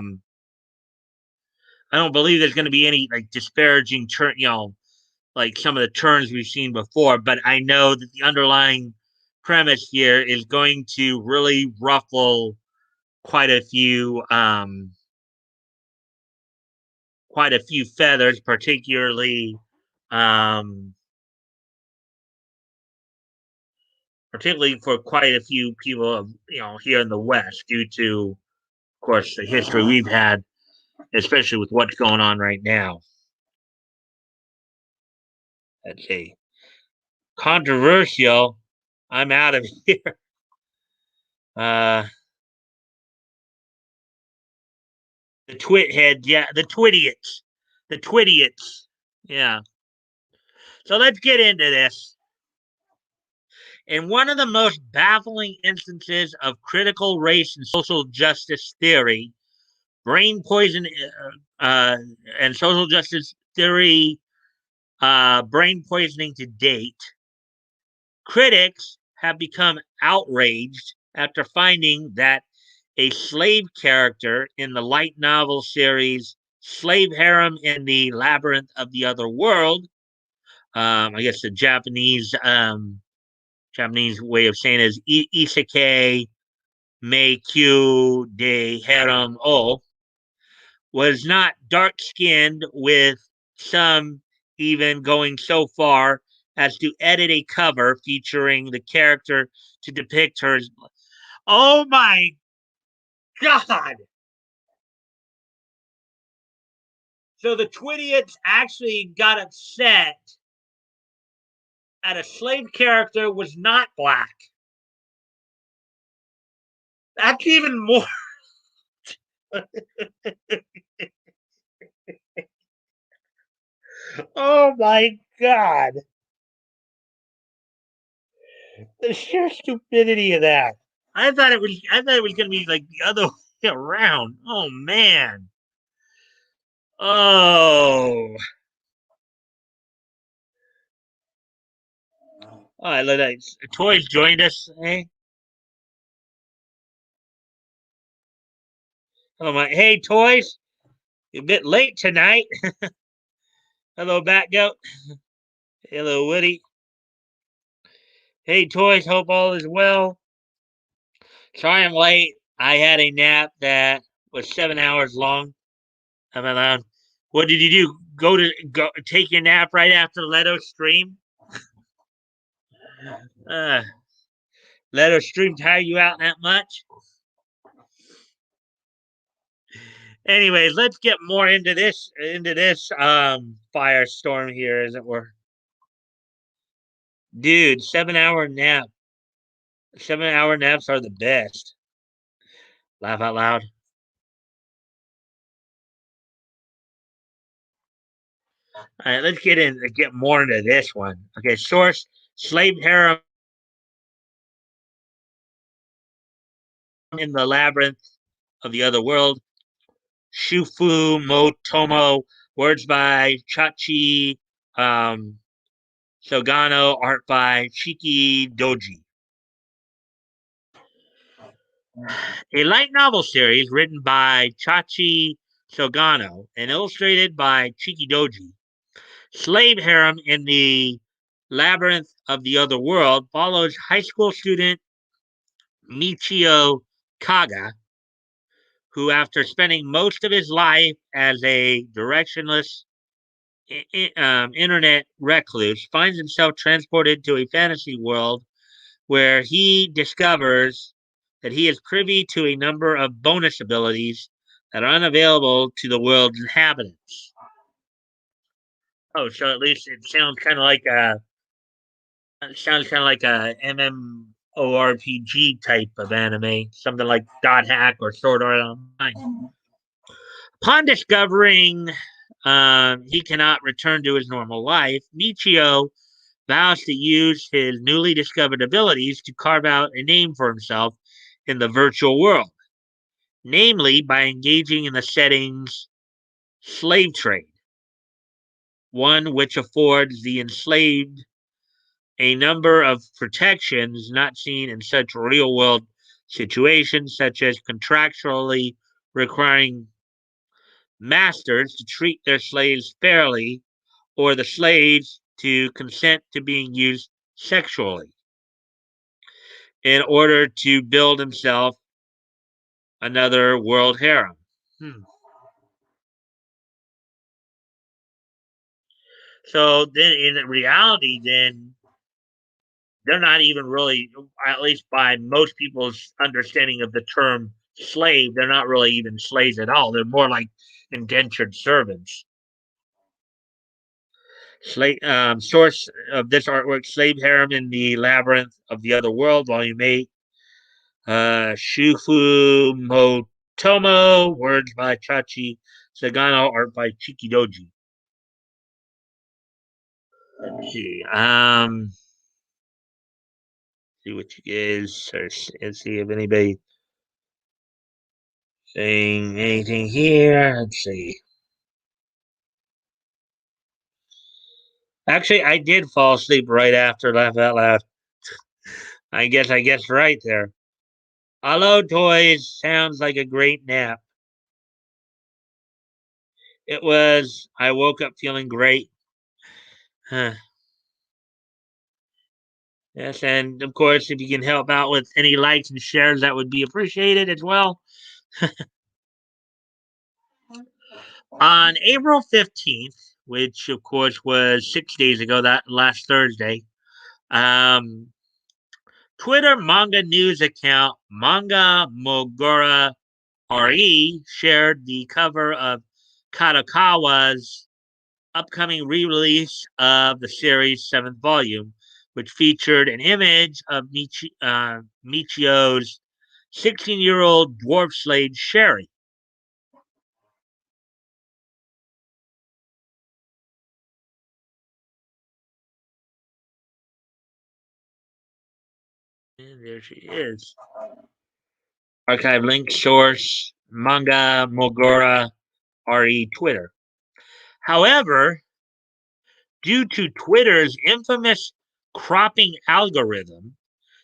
don't believe there's going to be any like disparaging turn, like some of the turns we've seen before. But I know that the underlying premise here is going to really ruffle quite a few quite a few feathers, um, particularly for quite a few people of here in the West, due to, of course, the history we've had, especially with what's going on right now. Let's see, controversial. I'm out of here. Uh, the twit head, yeah, the twidiots, yeah. So let's get into this. In one of the most baffling instances of critical race and social justice theory, brain poison and social justice theory, brain poisoning to date, critics have become outraged after finding that a slave character in the light novel series Slave Harem in the Labyrinth of the Other World, I guess the Japanese way of saying it is Isekai Meikyu de Harem O, was not dark skinned, with some even going so far as to edit a cover featuring the character to depict her. Oh my God! So the Twidiots actually got upset at a slave character was not black. That's even more. Oh my God. The sheer stupidity of that. I thought it was gonna be like the other way around. Oh man. Oh. All right, look, Toys joined us. Hey, hello, my hey Toys. You're a bit late tonight. Hello, Batgoat. Hello, Woody. Hey, Toys. Hope all is well. Sorry I'm late. I had a nap that was 7 hours long. Am I allowed? What did you do? Go take your nap right after Leto's stream? Uh, Leto's stream tire you out that much? Anyways, let's get more into this firestorm here, as it were. Dude, 7 hour nap. 7 hour naps are the best. Laugh out loud. All right, let's get more into this one. Okay, source: slave harem in the labyrinth of the other world. Shufu Motomo. Words by Chachi Sogano. Art by Chiki Doji. A light novel series written by Chachi Sogano and illustrated by Chiki Doji. Slave harem in the Labyrinth of the Other World follows high school student Michio Kaga, who, after spending most of his life as a directionless internet recluse, finds himself transported to a fantasy world where he discovers that he is privy to a number of bonus abilities that are unavailable to the world's inhabitants. Oh, so at least it sounds kind of like a MMORPG type of anime, something like Dot Hack or Sword Art Online. Upon discovering he cannot return to his normal life, Michio vows to use his newly discovered abilities to carve out a name for himself in the virtual world, namely by engaging in the setting's slave trade, one which affords the enslaved a number of protections not seen in such real world situations, such as contractually requiring masters to treat their slaves fairly or the slaves to consent to being used sexually in order to build himself another world harem. Hmm. So then, in reality, then they're not even really, at least by most people's understanding of the term slave, they're not really even slaves at all. They're more like indentured servants. Source of this artwork: Slave Harem in the Labyrinth of the Other World, Volume 8. Shufu Motomo, words by Chachi Sagano, art by Chikidoji. Let's see. See what you guys search and see if anybody saying anything here. Let's see. Actually, I did fall asleep right after Laugh Out Loud. I guess right there. Hello, toys. Sounds like a great nap. It was. I woke up feeling great. Huh. Yes, and of course, if you can help out with any likes and shares, that would be appreciated as well. On April 15th, which of course was 6 days ago, that last Thursday, um, Twitter manga news account Manga Mogura RE shared the cover of Kadokawa's upcoming re-release of the series' seventh volume, which featured an image of Michio's 16-year-old dwarf slave Sherry. And there she is. Archive link source Manga Mogura RE Twitter. However, due to Twitter's infamous cropping algorithm,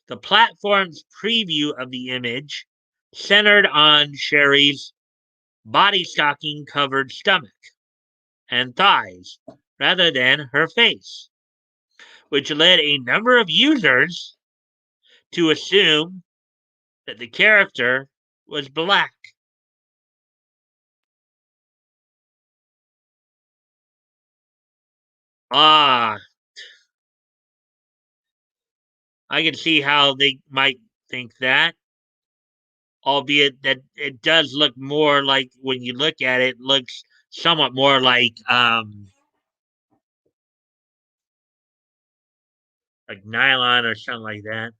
the platform's preview of the image centered on Sherry's body stocking covered stomach and thighs rather than her face, which led a number of users to assume that the character was black. Ah, I can see how they might think that, albeit that it does look more like when you look at it, looks somewhat more like nylon or something like that.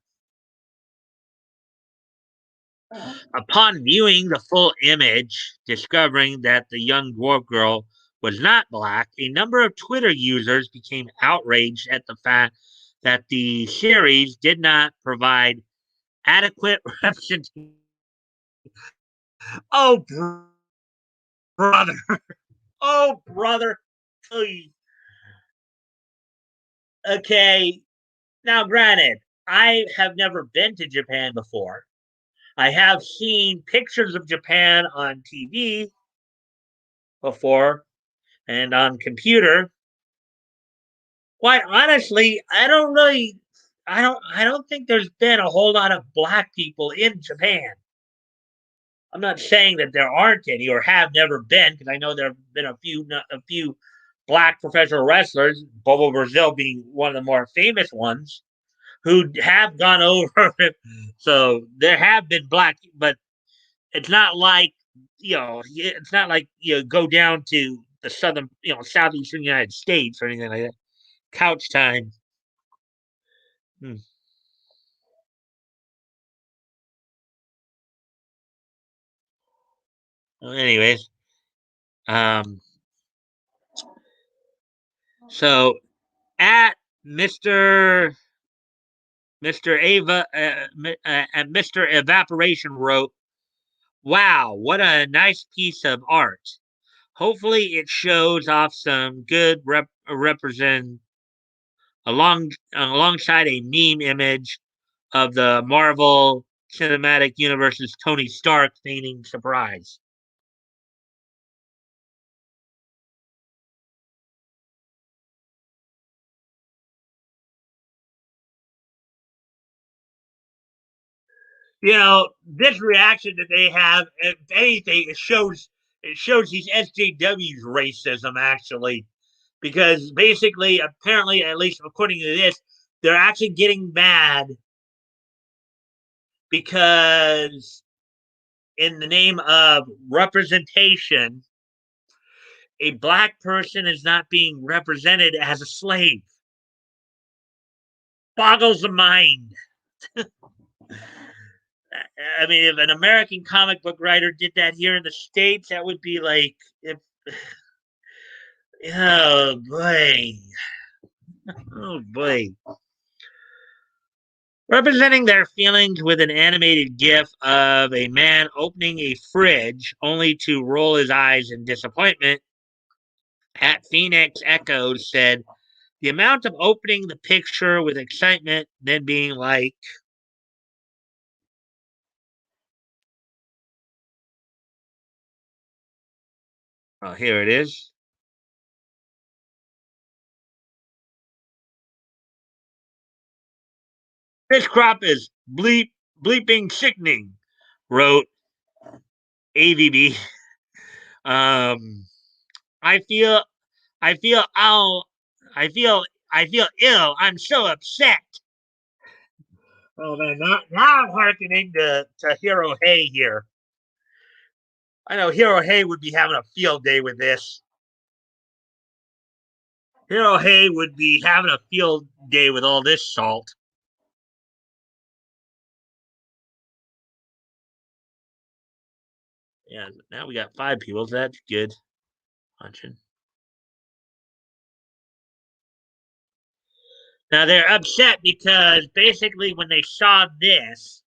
Upon viewing the full image, discovering that the young dwarf girl was not black, a number of Twitter users became outraged at the fact that the series did not provide adequate representation. Oh, brother. Oh, brother. Okay. Now, granted, I have never been to Japan before. I have seen pictures of Japan on TV before and on computer. Quite honestly, I don't think there's been a whole lot of black people in Japan. I'm not saying that there aren't any or have never been, because I know there have been a few black professional wrestlers, Bobo Brazil being one of the more famous ones, who have gone over. So there have been black, but it's not like it's not like go down to the southern, southeastern United States or anything like that. Couch time. Hmm. Well, anyways, um, so at Mister Ava and Mister Evaporation wrote, "Wow, what a nice piece of art. Hopefully, it shows off some good represent alongside a meme image of the Marvel Cinematic Universe's Tony Stark feigning surprise." This reaction that they have, if anything, it shows these SJWs racism actually, because basically, apparently, at least according to this, they're actually getting mad because in the name of representation, a black person is not being represented as a slave. Boggles the mind. I mean, if an American comic book writer did that here in the States, that would be like, if, oh boy, oh boy. Representing their feelings with an animated gif of a man opening a fridge only to roll his eyes in disappointment, at Phoenix Echoes said, the amount of opening the picture with excitement, then being like, oh, here it is. This crop is bleeping sickening, wrote AVB. Um, I feel, I feel, oh, I feel, I feel ill. I'm so upset. Oh man, now I'm hearkening to Hero Hay here. I know Hero Hay would be having a field day with this. Hero Hay would be having a field day with all this salt. Yeah, now we got 5 people. So that's good. Punching. Now they're upset because basically when they saw this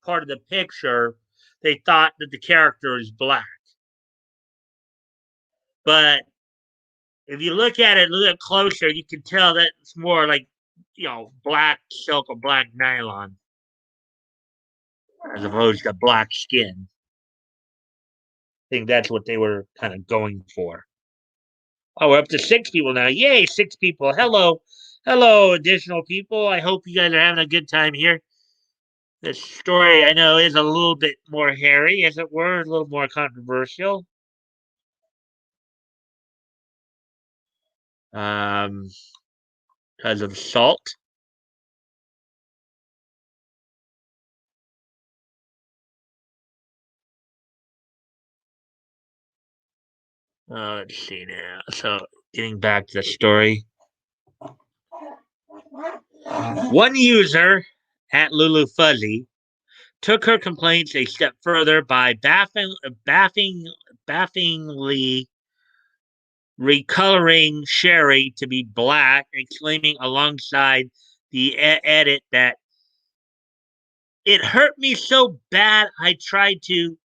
part of the picture, they thought that the character is black. But if you look at it a little closer, you can tell that it's more like, black silk or black nylon as opposed to black skin. I think that's what they were kind of going for. Oh, we're up to 6 people now. Yay, 6 people. Hello. Hello, additional people. I hope you guys are having a good time here. This story, I know, is a little bit more hairy, as it were, a little more controversial. Um, because of salt. Let's see now. So, getting back to the story. One user at Lulu Fuzzy took her complaints a step further by baffingly recoloring Sherry to be black, exclaiming alongside the edit that it hurt me so bad I tried to,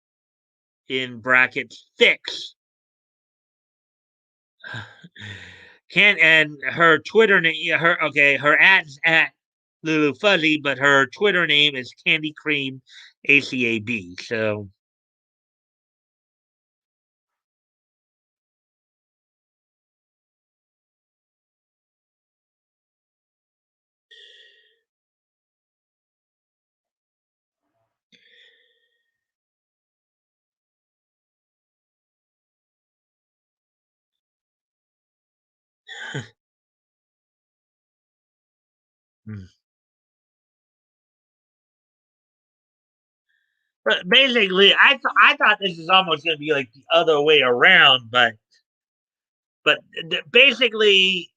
in brackets, fix. Can and her Twitter name, her ad's at Lulu Fuzzy, but her Twitter name is Candy Cream ACAB. So Hmm. But basically, I thought this is almost going to be like the other way around, but basically,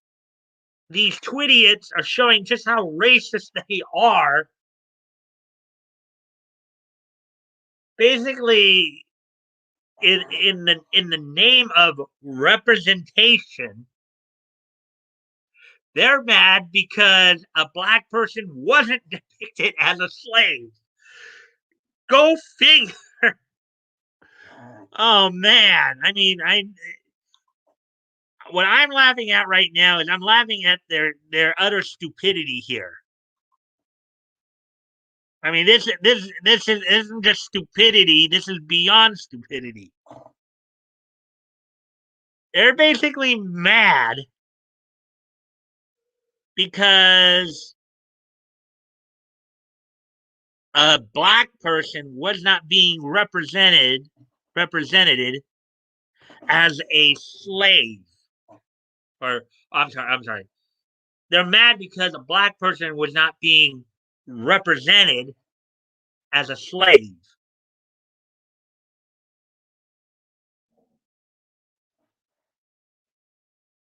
these twidiots are showing just how racist they are. Basically, in the name of representation, they're mad because a black person wasn't depicted as a slave. Go figure. Oh man, I mean, I what I'm laughing at right now is I'm laughing at their utter stupidity here. I mean, this isn't just stupidity. This is beyond stupidity. They're basically mad because a black person was not being represented as a slave. Or I'm sorry. They're mad because a black person was not being represented as a slave.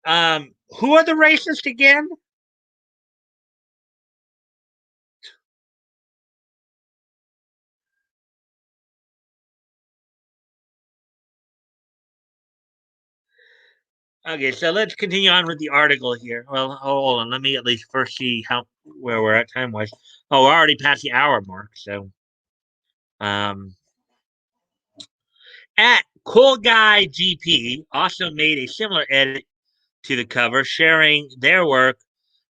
Who are the racists again? Okay, so let's continue on with the article here. Well, hold on. Let me at least first see how where we're at time wise. Oh, we're already past the hour mark. So, um, at Cool Guy GP also made a similar edit to the cover, sharing their work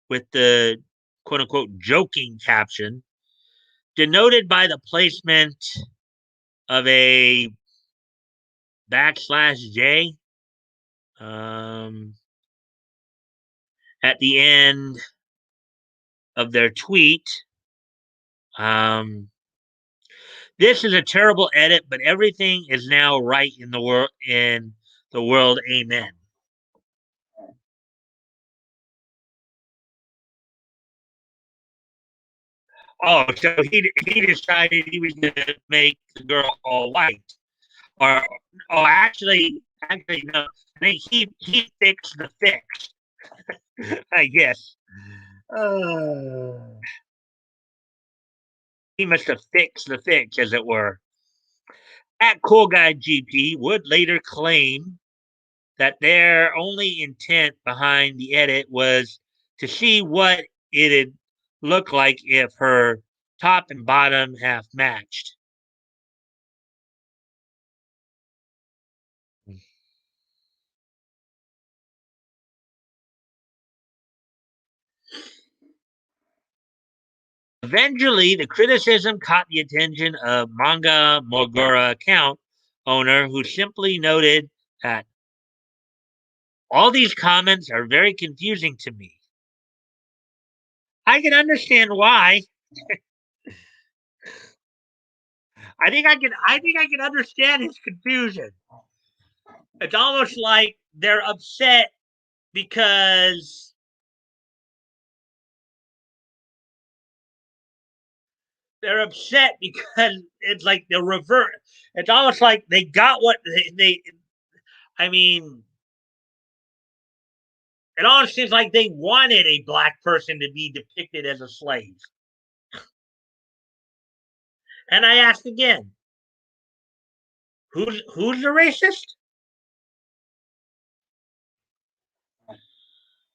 with the quote unquote joking caption, denoted by the placement of a backslash J um, at the end of their tweet. Um, this is a terrible edit, but everything is now right in the world. In the world, amen. Oh, so he decided he was going to make the girl all white, or oh, actually no. I think he fixed the fix. I guess. He must have fixed the fix, as it were. At Cool Guy GP would later claim that their only intent behind the edit was to see what it'd look like if her top and bottom half matched. Eventually, the criticism caught the attention of Manga Mogura account owner, who simply noted that all these comments are very confusing to me. I can understand why. I think I can understand his confusion. It's almost like they're upset because it's like the revert. It's almost like they got what they I mean, it almost seems like they wanted a black person to be depicted as a slave. And I ask again, who's the racist?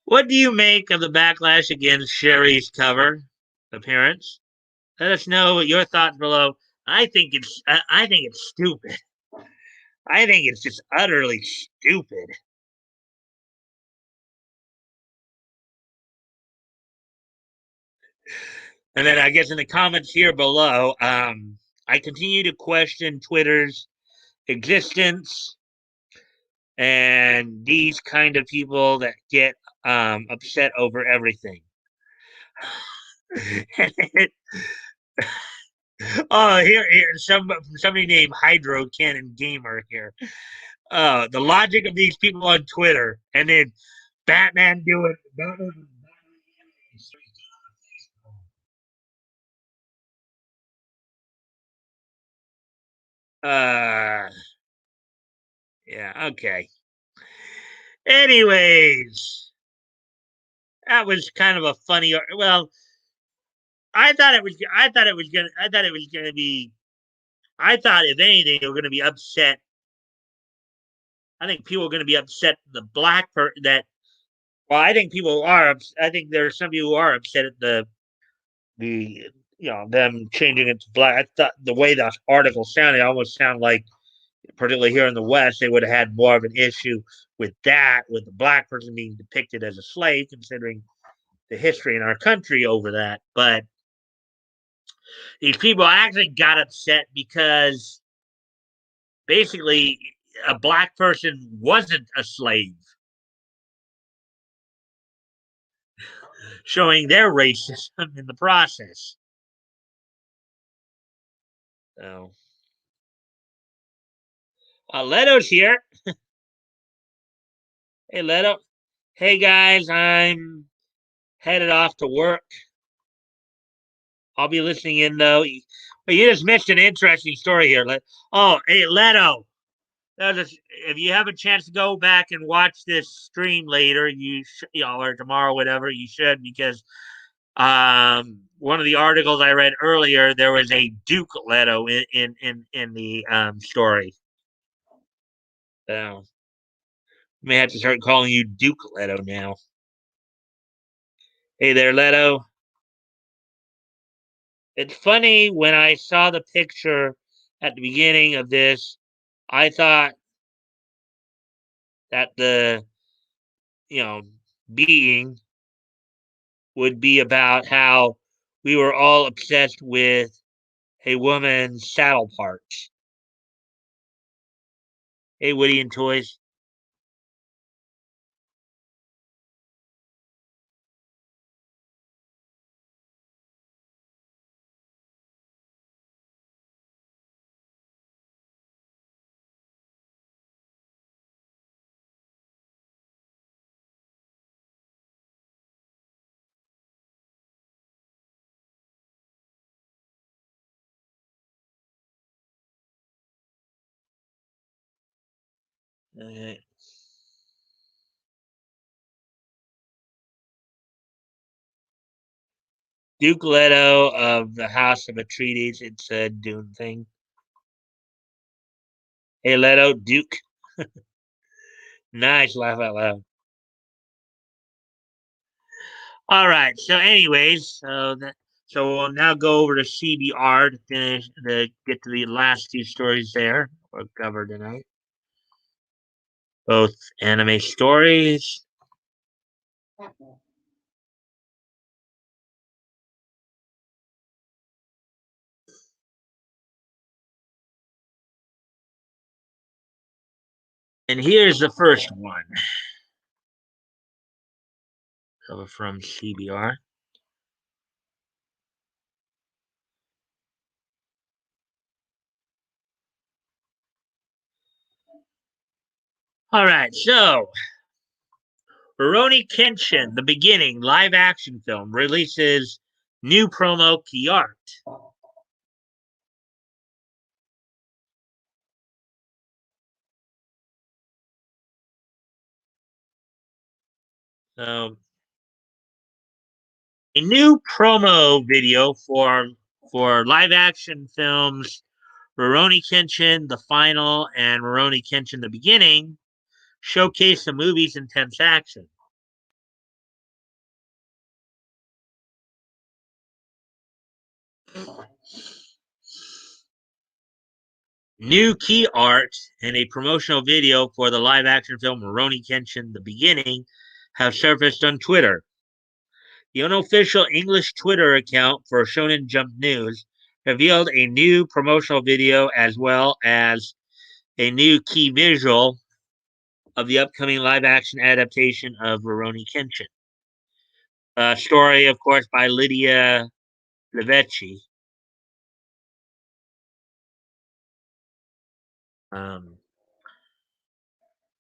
What do you make of the backlash against Sherry's cover appearance? Let us know your thoughts below. I think it's stupid. I think it's just utterly stupid. And then I guess in the comments here below, I continue to question Twitter's existence and these kind of people that get upset over everything. Oh, here, somebody named Hydro Cannon Gamer here. The logic of these people on Twitter, and then Batman doing Batman. Uh, yeah, okay. Anyways, that was kind of a funny. Well, I thought it was. I thought it was gonna. I thought it was gonna be. I thought if anything, they were gonna be upset. I think people are gonna be upset. The black that. Well, I think people are. I think there are some people who are upset at the them changing it to black. I thought the way the article sounded almost sounded like, particularly here in the West, they would have had more of an issue with that, with the black person being depicted as a slave, considering the history in our country over that. But these people actually got upset because basically a black person wasn't a slave, showing their racism in the process. So, Leto's here. Hey, Leto. Hey, guys, I'm headed off to work. I'll be listening in, though. But you just mentioned an interesting story here. Oh, hey, Leto. If you have a chance to go back and watch this stream later, or tomorrow, whatever, you should, because one of the articles I read earlier, there was a Duke Leto in the story. So may have to start calling you Duke Leto now. Hey there, Leto. It's funny when I saw the picture at the beginning of this, I thought that the you know being would be about how we were all obsessed with a woman's saddle parts. Hey, Woody and Toys. Uh, Duke Leto of the House of Atreides. It's a Dune thing. Hey, Leto, Duke. Nice, laugh out loud. All right. So, anyways, so we'll now go over to CBR to finish to get to the last two stories there we'll cover tonight. Both anime stories. And here's the first one from CBR. All right. So, Rurouni Kenshin, The Beginning live action film releases new promo key art. Um, a new promo video for live action films Rurouni Kenshin, The Final, and Rurouni Kenshin, The Beginning showcase the movie's intense action. New key art and a promotional video for the live action film Rurouni Kenshin, The Beginning have surfaced on Twitter. The unofficial English Twitter account for Shonen Jump News revealed a new promotional video as well as a new key visual of the upcoming live action adaptation of Rurouni Kenshin. Story, of course, by Lydia Levecchi. Um,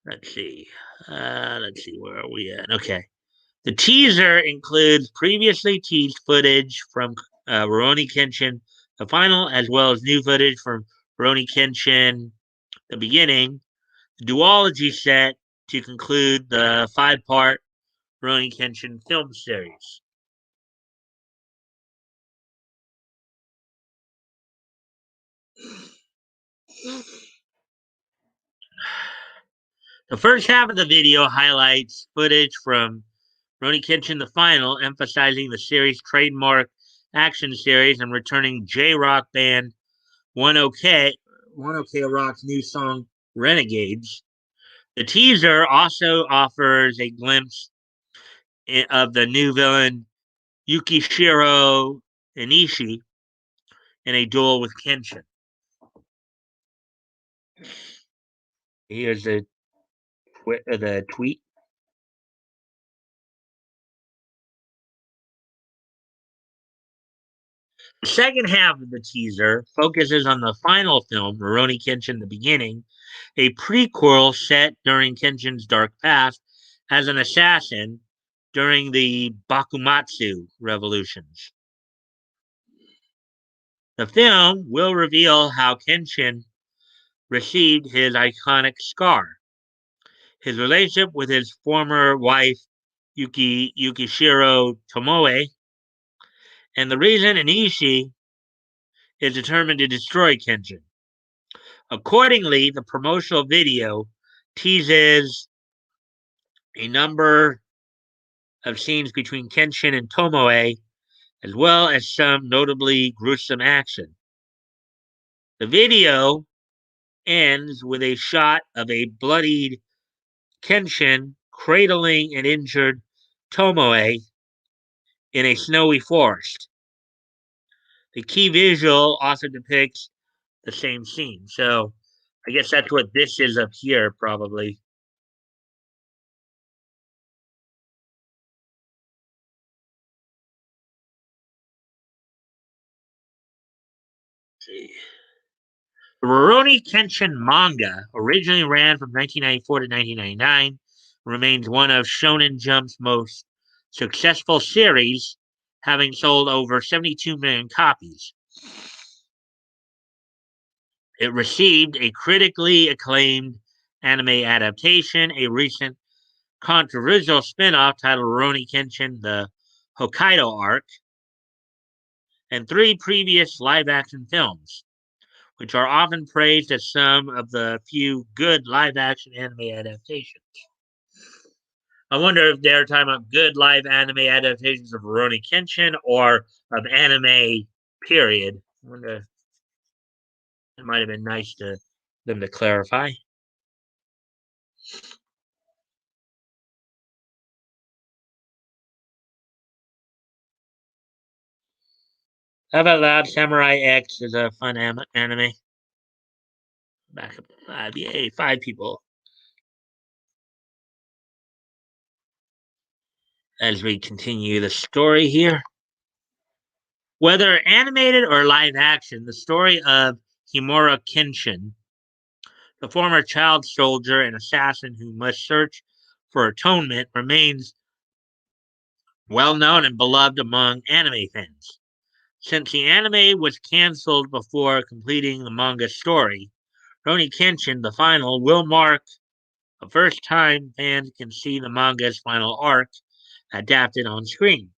Let's see. Let's see. Where are we at? Okay. The teaser includes previously teased footage from Rurouni Kenshin, the final, as well as new footage from Rurouni Kenshin, the beginning. The duology set to conclude the 5-part Rurouni Kenshin film series. The first half of the video highlights footage from Rurouni Kenshin the Final, emphasizing the series' trademark action series and returning J-rock band 1OK Rock's new song Renegades. The teaser also offers a glimpse of the new villain Yukishiro Inishi in a duel with Kenshin. Here's the tweet. The second half of the teaser focuses on the final film, Rurouni Kenshin the Beginning, a prequel set during Kenshin's dark past as an assassin during the Bakumatsu revolutions. The film will reveal how Kenshin received his iconic scar, his relationship with his former wife, Yukishiro Tomoe, and the reason Inishi is determined to destroy Kenshin. Accordingly, the promotional video teases a number of scenes between Kenshin and Tomoe, as well as some notably gruesome action. The video ends with a shot of a bloodied Kenshin cradling an injured Tomoe in a snowy forest. The key visual also depicts the same scene. So I guess that's what this is up here, probably. Let's see. The Rurouni Kenshin manga originally ran from 1994 to 1999, remains one of Shonen Jump's most successful series, having sold over 72 million copies. It received a critically acclaimed anime adaptation, a recent controversial spin-off titled Rurouni Kenshin: The Hokkaido Arc, and 3 previous live-action films, which are often praised as some of the few good live-action anime adaptations. I wonder if they're talking about good live anime adaptations of Rurouni Kenshin or of anime, period. I wonder. It might have been nice to them to clarify. How about Loud Samurai X is a fun anime. Back up to 5. Yay, 5 people. As we continue the story here. Whether animated or live action, the story of Himura Kenshin, the former child soldier and assassin who must search for atonement, remains well known and beloved among anime fans. Since the anime was cancelled before completing the manga story, Rurouni Kenshin, the final, will mark the first time fans can see the manga's final arc adapted on screen.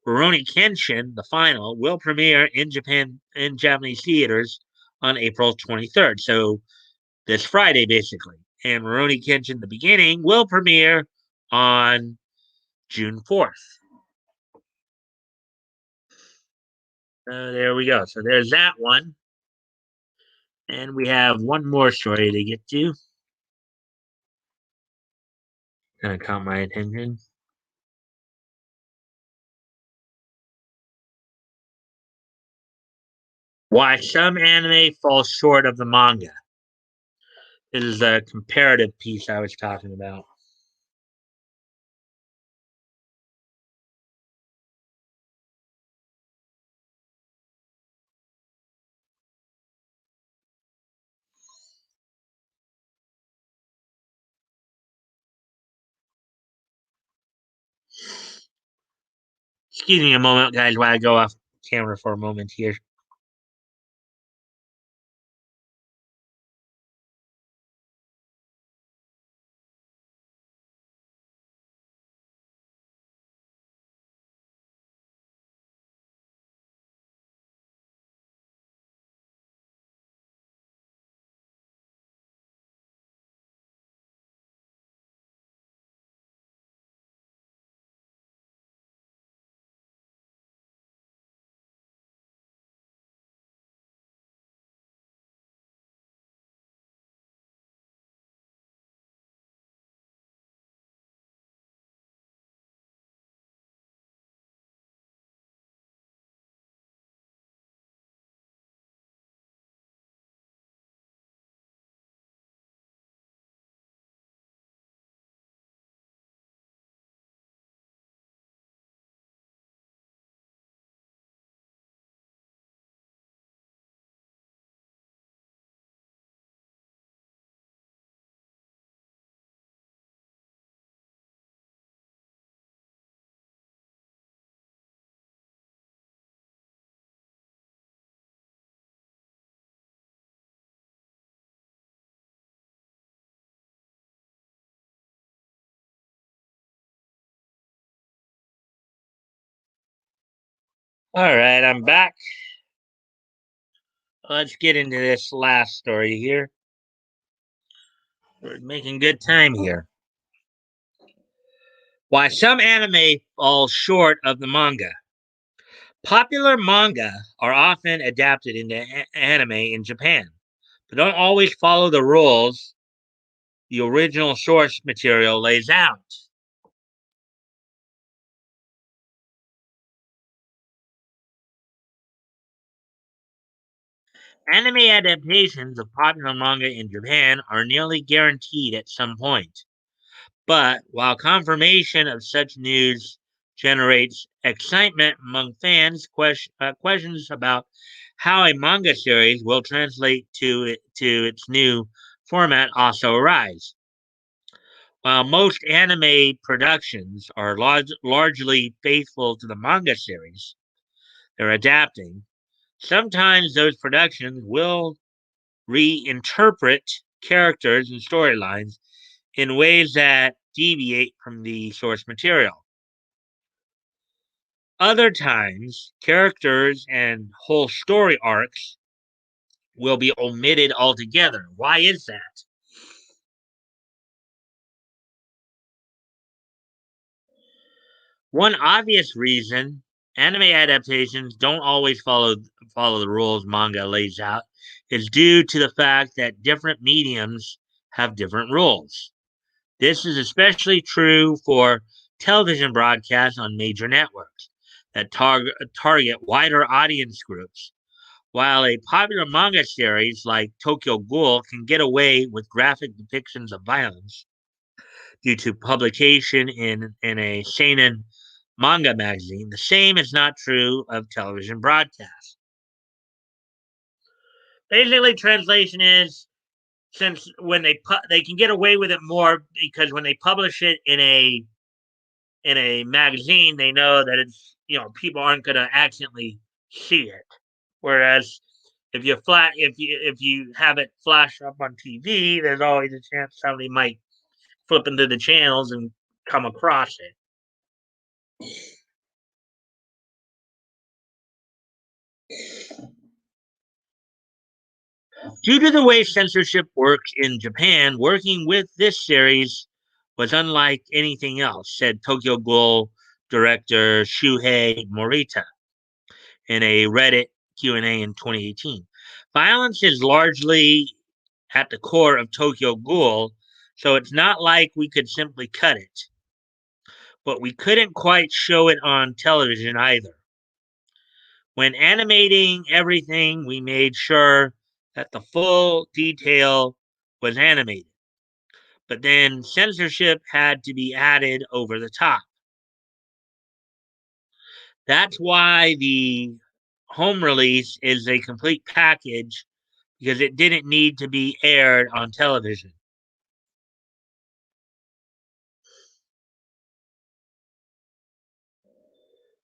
Rurouni Kenshin, the final, will premiere in Japanese theaters on April 23rd. So this Friday, basically. And Rurouni Kenshin, the beginning, will premiere on June 4th. There we go. So there's that one. And we have one more story to get to. Kind of caught my attention. Why some anime falls short of the manga. This is the comparative piece I was talking about. Excuse me a moment, guys, while I go off camera for a moment here. All right, I'm back. Let's get into this last story here. We're making good time here. Why some anime falls short of the manga. Popular manga are often adapted into anime in Japan, but don't always follow the rules the original source material lays out. Anime adaptations of popular manga in Japan are nearly guaranteed at some point. But while confirmation of such news generates excitement among fans, questions about how a manga series will translate to its new format also arise. While most anime productions are largely faithful to the manga series they're adapting, sometimes those productions will reinterpret characters and storylines in ways that deviate from the source material. Other times, characters and whole story arcs will be omitted altogether. Why is that? One obvious reason anime adaptations don't always follow the rules manga lays out is due to the fact that different mediums have different rules. This is especially true for television broadcasts on major networks that target wider audience groups. While a popular manga series like Tokyo Ghoul can get away with graphic depictions of violence due to publication in a seinen manga magazine, the same is not true of television broadcasts. Basically, translation is since when they can get away with it more because when they publish it in a magazine, they know that it's people aren't going to accidentally see it. Whereas if you have it flash up on TV, there's always a chance somebody might flip into the channels and come across it. Due to the way censorship works in Japan, working with this series was unlike anything else, said Tokyo Ghoul director Shuhei Morita in a Reddit Q&A in 2018. Violence is largely at the core of Tokyo Ghoul, so it's not like we could simply cut it. But we couldn't quite show it on television either. When animating everything, we made sure that the full detail was animated. But then censorship had to be added over the top. That's why the home release is a complete package because it didn't need to be aired on television.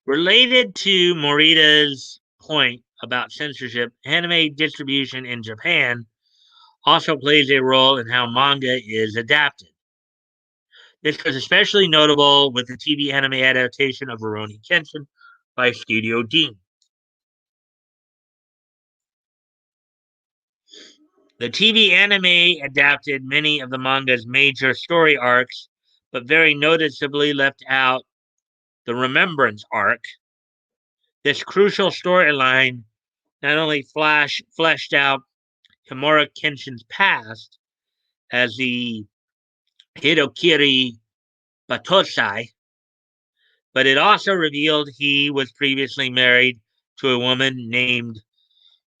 Related to Morita's point about censorship, anime distribution in Japan also plays a role in how manga is adapted. This was especially notable with the TV anime adaptation of Rurouni Kenshin by Studio Dean. The TV anime adapted many of the manga's major story arcs, but very noticeably left out the Remembrance arc. This crucial storyline not only fleshed out Himura Kenshin's past as the Hidokiri Batosai, but it also revealed he was previously married to a woman named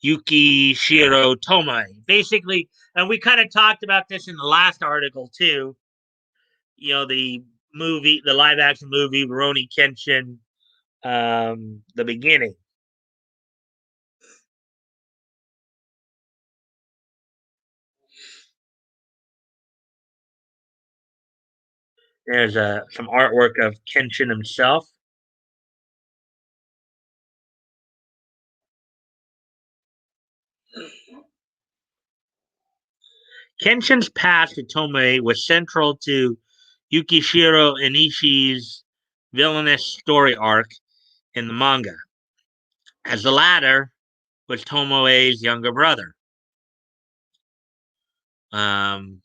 Yukishiro Tomoe. Basically, and we kind of talked about this in the last article too. The movie, the live action movie, Rurouni Kenshin, the beginning. There's some artwork of Kenshin himself. Kenshin's past to Tomoe was central to Yukishiro Inishi's villainous story arc in the manga, as the latter was Tomoe's younger brother. Um,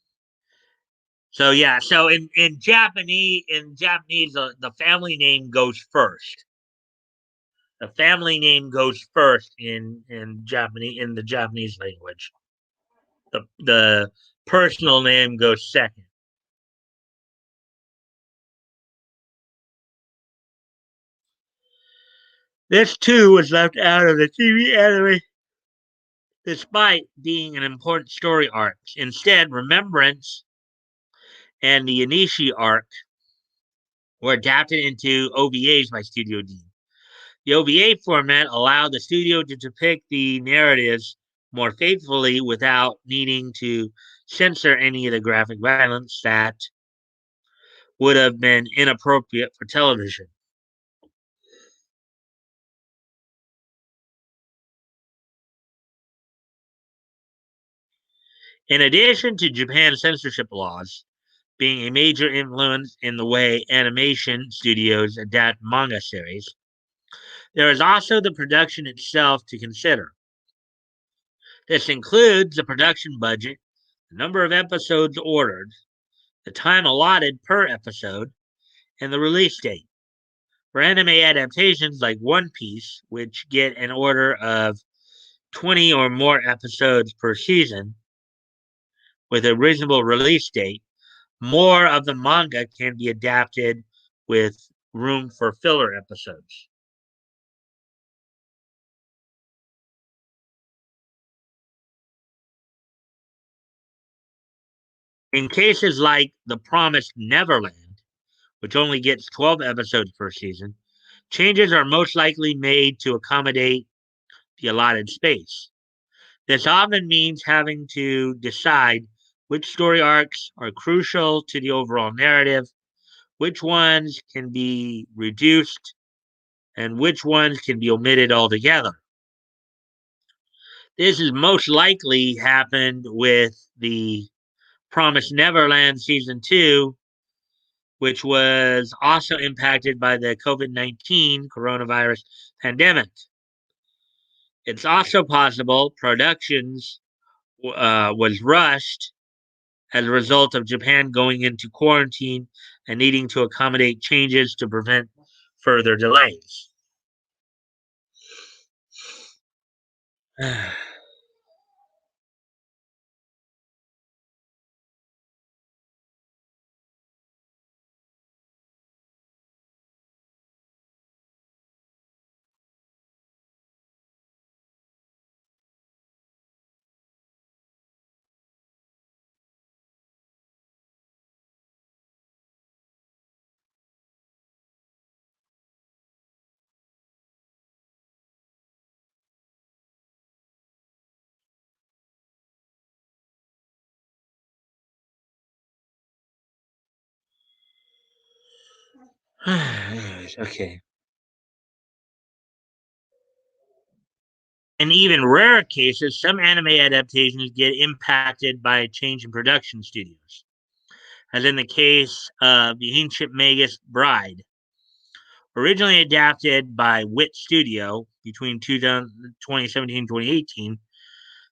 so in Japanese, the family name goes first. The family name goes first in the Japanese language. The personal name goes second. This too was left out of the TV anime despite being an important story arc. Instead, Remembrance and the Inishi arc were adapted into OVAs by Studio D. The OVA format allowed the studio to depict the narratives more faithfully without needing to censor any of the graphic violence that would have been inappropriate for television. In addition to Japan's censorship laws being a major influence in the way animation studios adapt manga series, there is also the production itself to consider. This includes the production budget, the number of episodes ordered, the time allotted per episode, and the release date. For anime adaptations like One Piece, which get an order of 20 or more episodes per season with a reasonable release date, more of the manga can be adapted with room for filler episodes. In cases like The Promised Neverland, which only gets 12 episodes per season, changes are most likely made to accommodate the allotted space. This often means having to decide which story arcs are crucial to the overall narrative, which ones can be reduced, and which ones can be omitted altogether. This has most likely happened with the Promised Neverland Season 2, which was also impacted by the COVID-19 coronavirus pandemic. It's also possible productions was rushed as a result of Japan going into quarantine and needing to accommodate changes to prevent further delays. Anyways, okay. In even rarer cases, some anime adaptations get impacted by a change in production studios, as in the case of The Ancient Magus Bride. Originally adapted by Wit Studio between 2017 and 2018,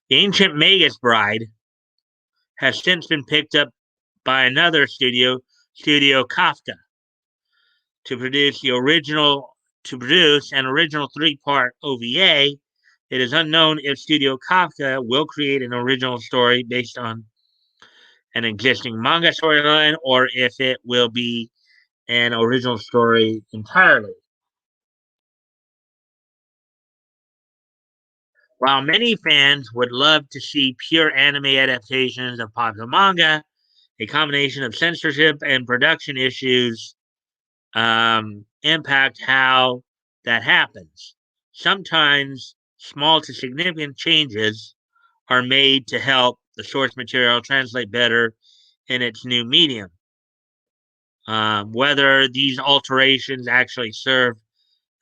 The Ancient Magus Bride has since been picked up by another studio, Studio Kafka, to produce an original three-part OVA. It is unknown if Studio Kafka will create an original story based on an existing manga storyline or if it will be an original story entirely. While many fans would love to see pure anime adaptations of popular manga, a combination of censorship and production issues impact how that happens. Sometimes small to significant changes are made to help the source material translate better in its new medium. Whether these alterations actually serve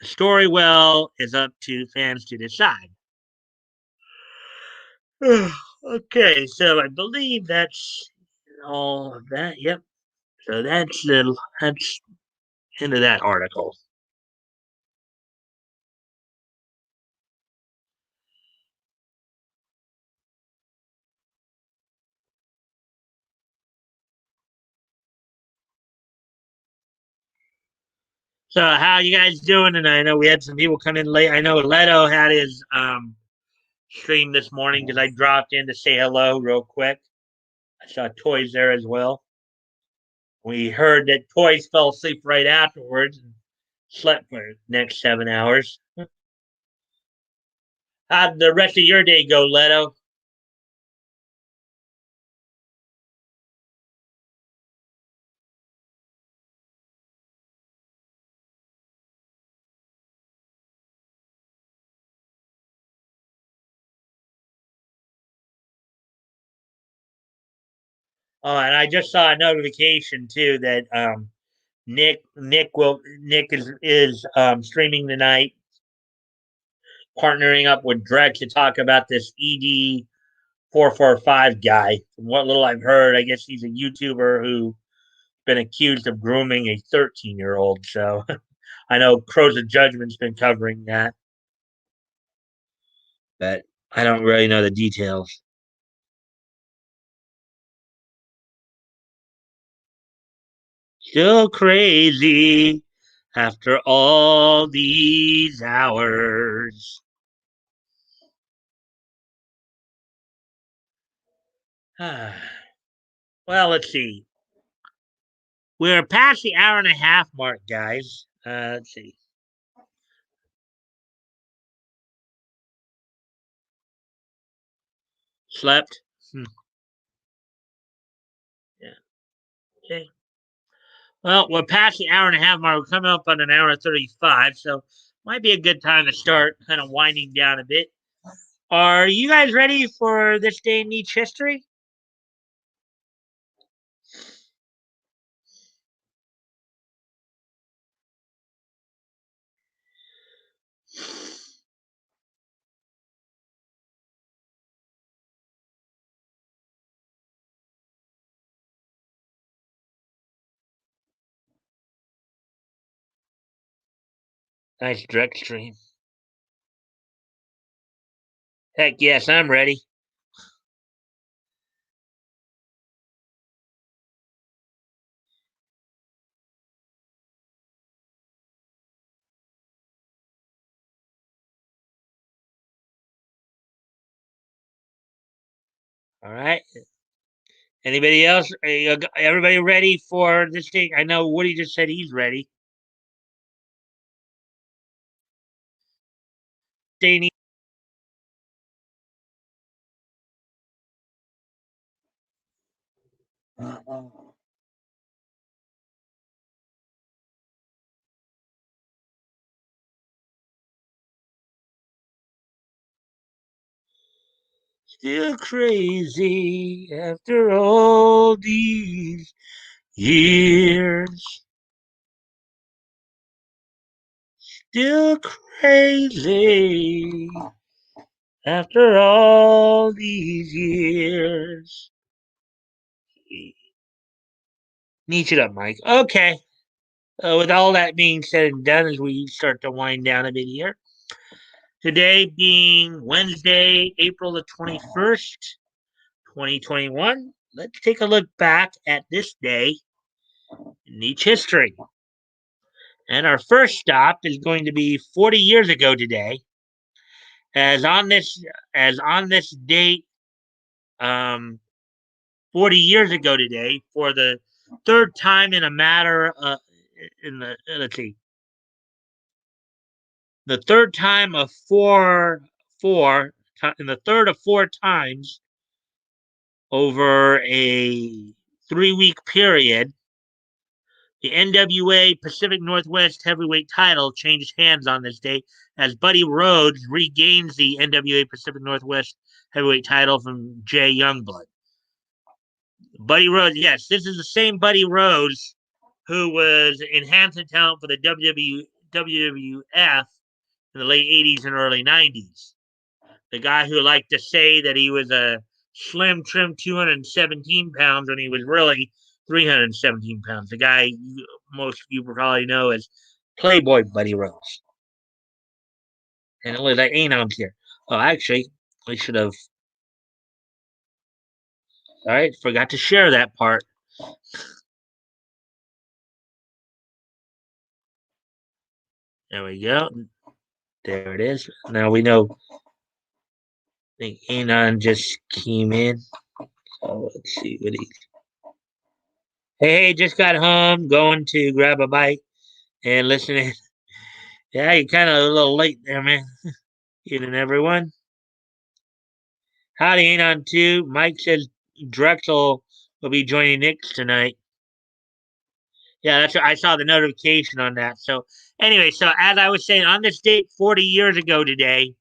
the story well is up to fans to decide. Okay, so I believe that's all of that. Yep. So that's into that article. So how you guys doing? And I know we had some people come in late. I know Leto had his stream this morning because I dropped in to say hello real quick. I saw Toys there as well. We heard that Toys fell asleep right afterwards and slept for the next 7 hours. How'd the rest of your day go, Leto? Oh, and I just saw a notification too that Nick is streaming tonight, partnering up with Drek to talk about this ED445 guy. From what little I've heard, I guess he's a YouTuber who been accused of grooming a 13-year-old. So I know Crows of Judgment's been covering that, but I don't really know the details. Still crazy after all these hours. Well, let's see. We're past the hour and a half mark, guys. Let's see. Slept. Yeah. Okay. Well, we're past the hour and a half mark. We're coming up on an hour and 35, so might be a good time to start kind of winding down a bit. Are you guys ready for this day in niche history? Nice direct stream. Heck yes, I'm ready. All right. Anybody else? Everybody ready for this thing? I know Woody just said he's ready. Danny. Still crazy after all these years. Still crazy. After all these years. Neat it up, Mike. Okay. With all that being said and done, as we start to wind down a bit here, today being Wednesday, April the 21st, 2021, let's take a look back at this day in each history. And our first stop is going to be 40 years ago today, as on this date, um, 40 years ago today, for the third time in a matter in the let's see, the third time of four in the third of four times over a 3-week period, the NWA Pacific Northwest heavyweight title changed hands on this day as Buddy Rhodes regains the NWA Pacific Northwest heavyweight title from Jay Youngblood. Buddy Rhodes, yes, this is the same Buddy Rhodes who was enhancement talent for the WWF in the late 80s and early 90s. The guy who liked to say that he was a slim, trim 217 pounds when he was really 317 pounds. The guy most of you probably know as Playboy Buddy Rhodes. And it was like Anon's here. Oh, actually, we should have. All right, forgot to share that part. There we go. There it is. Now we know. I think Anon just came in. So let's see what he. Hey, just got home, going to grab a bite and listening. Yeah, you're kind of a little late there, man. Evening, everyone. Howdy, Anon too. Mike says Drexel will be joining Nick tonight. Yeah, that's I saw the notification on that. So anyway, so as I was saying, on this date 40 years ago today,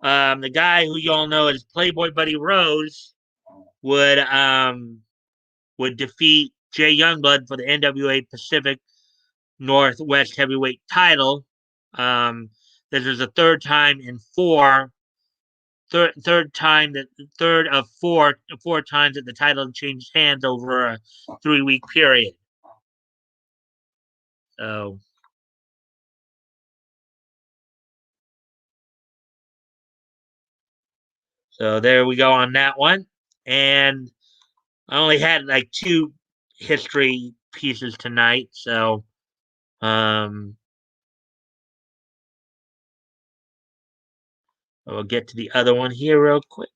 the guy who you all know as Playboy Buddy Rose would defeat Jay Youngblood for the NWA Pacific Northwest heavyweight title. This is the third time in third time that third of four times that the title changed hands over a 3-week period. So there we go on that one. And I only had like 2 history pieces tonight, so we'll get to the other one here real quick.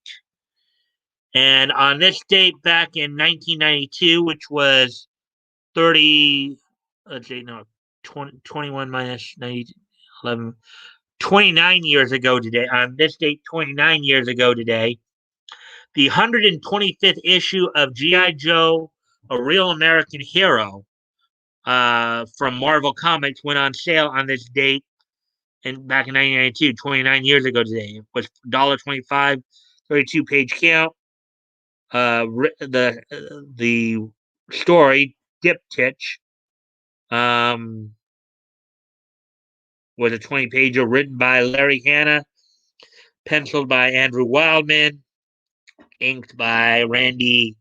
And on this date back in 1992, which was 30, let's see, no, 21 minus 90, 11, 29 years ago today, on this date, 29 years ago today, the 125th issue of G.I. Joe, A Real American Hero, from Marvel Comics went on sale on this date and back in 1992, 29 years ago today. It was $1.25, 32-page count. The story, Diptych, was a 20-pager written by Larry Hannah, penciled by Andrew Wildman, inked by Randy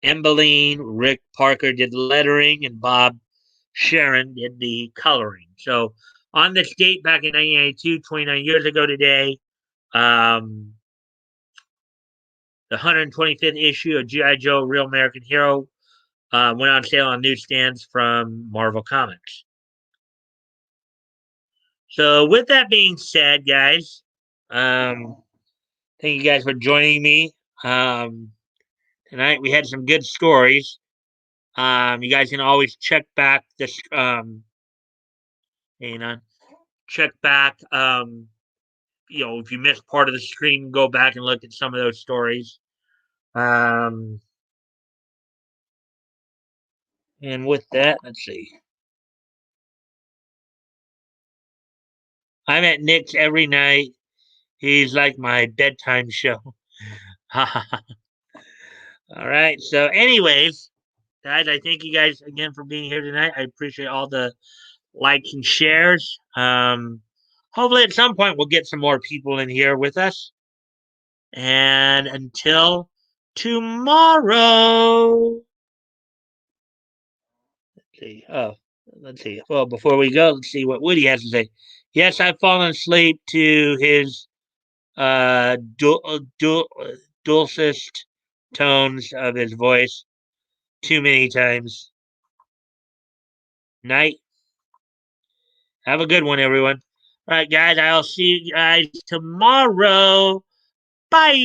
Embeline. Rick Parker did the lettering, and Bob Sharon did the coloring. So on this date back in 1992, 29 years ago today, the 125th issue of G.I. Joe, Real American Hero, went on sale on newsstands from Marvel Comics. So with that being said, guys, thank you guys for joining me. Tonight we had some good stories. You guys can always check back this, check back, if you missed part of the stream, go back and look at some of those stories. And with that, let's see. I'm at Nick's every night. He's like my bedtime show. All right. So, anyways, guys, I thank you guys again for being here tonight. I appreciate all the likes and shares. Hopefully, at some point, we'll get some more people in here with us. And until tomorrow. Let's see. Oh, let's see. Well, before we go, let's see what Woody has to say. Yes, I've fallen asleep to his dulcest tones of his voice too many times. Night. Have a good one, everyone. All right, guys. I'll see you guys tomorrow. Bye.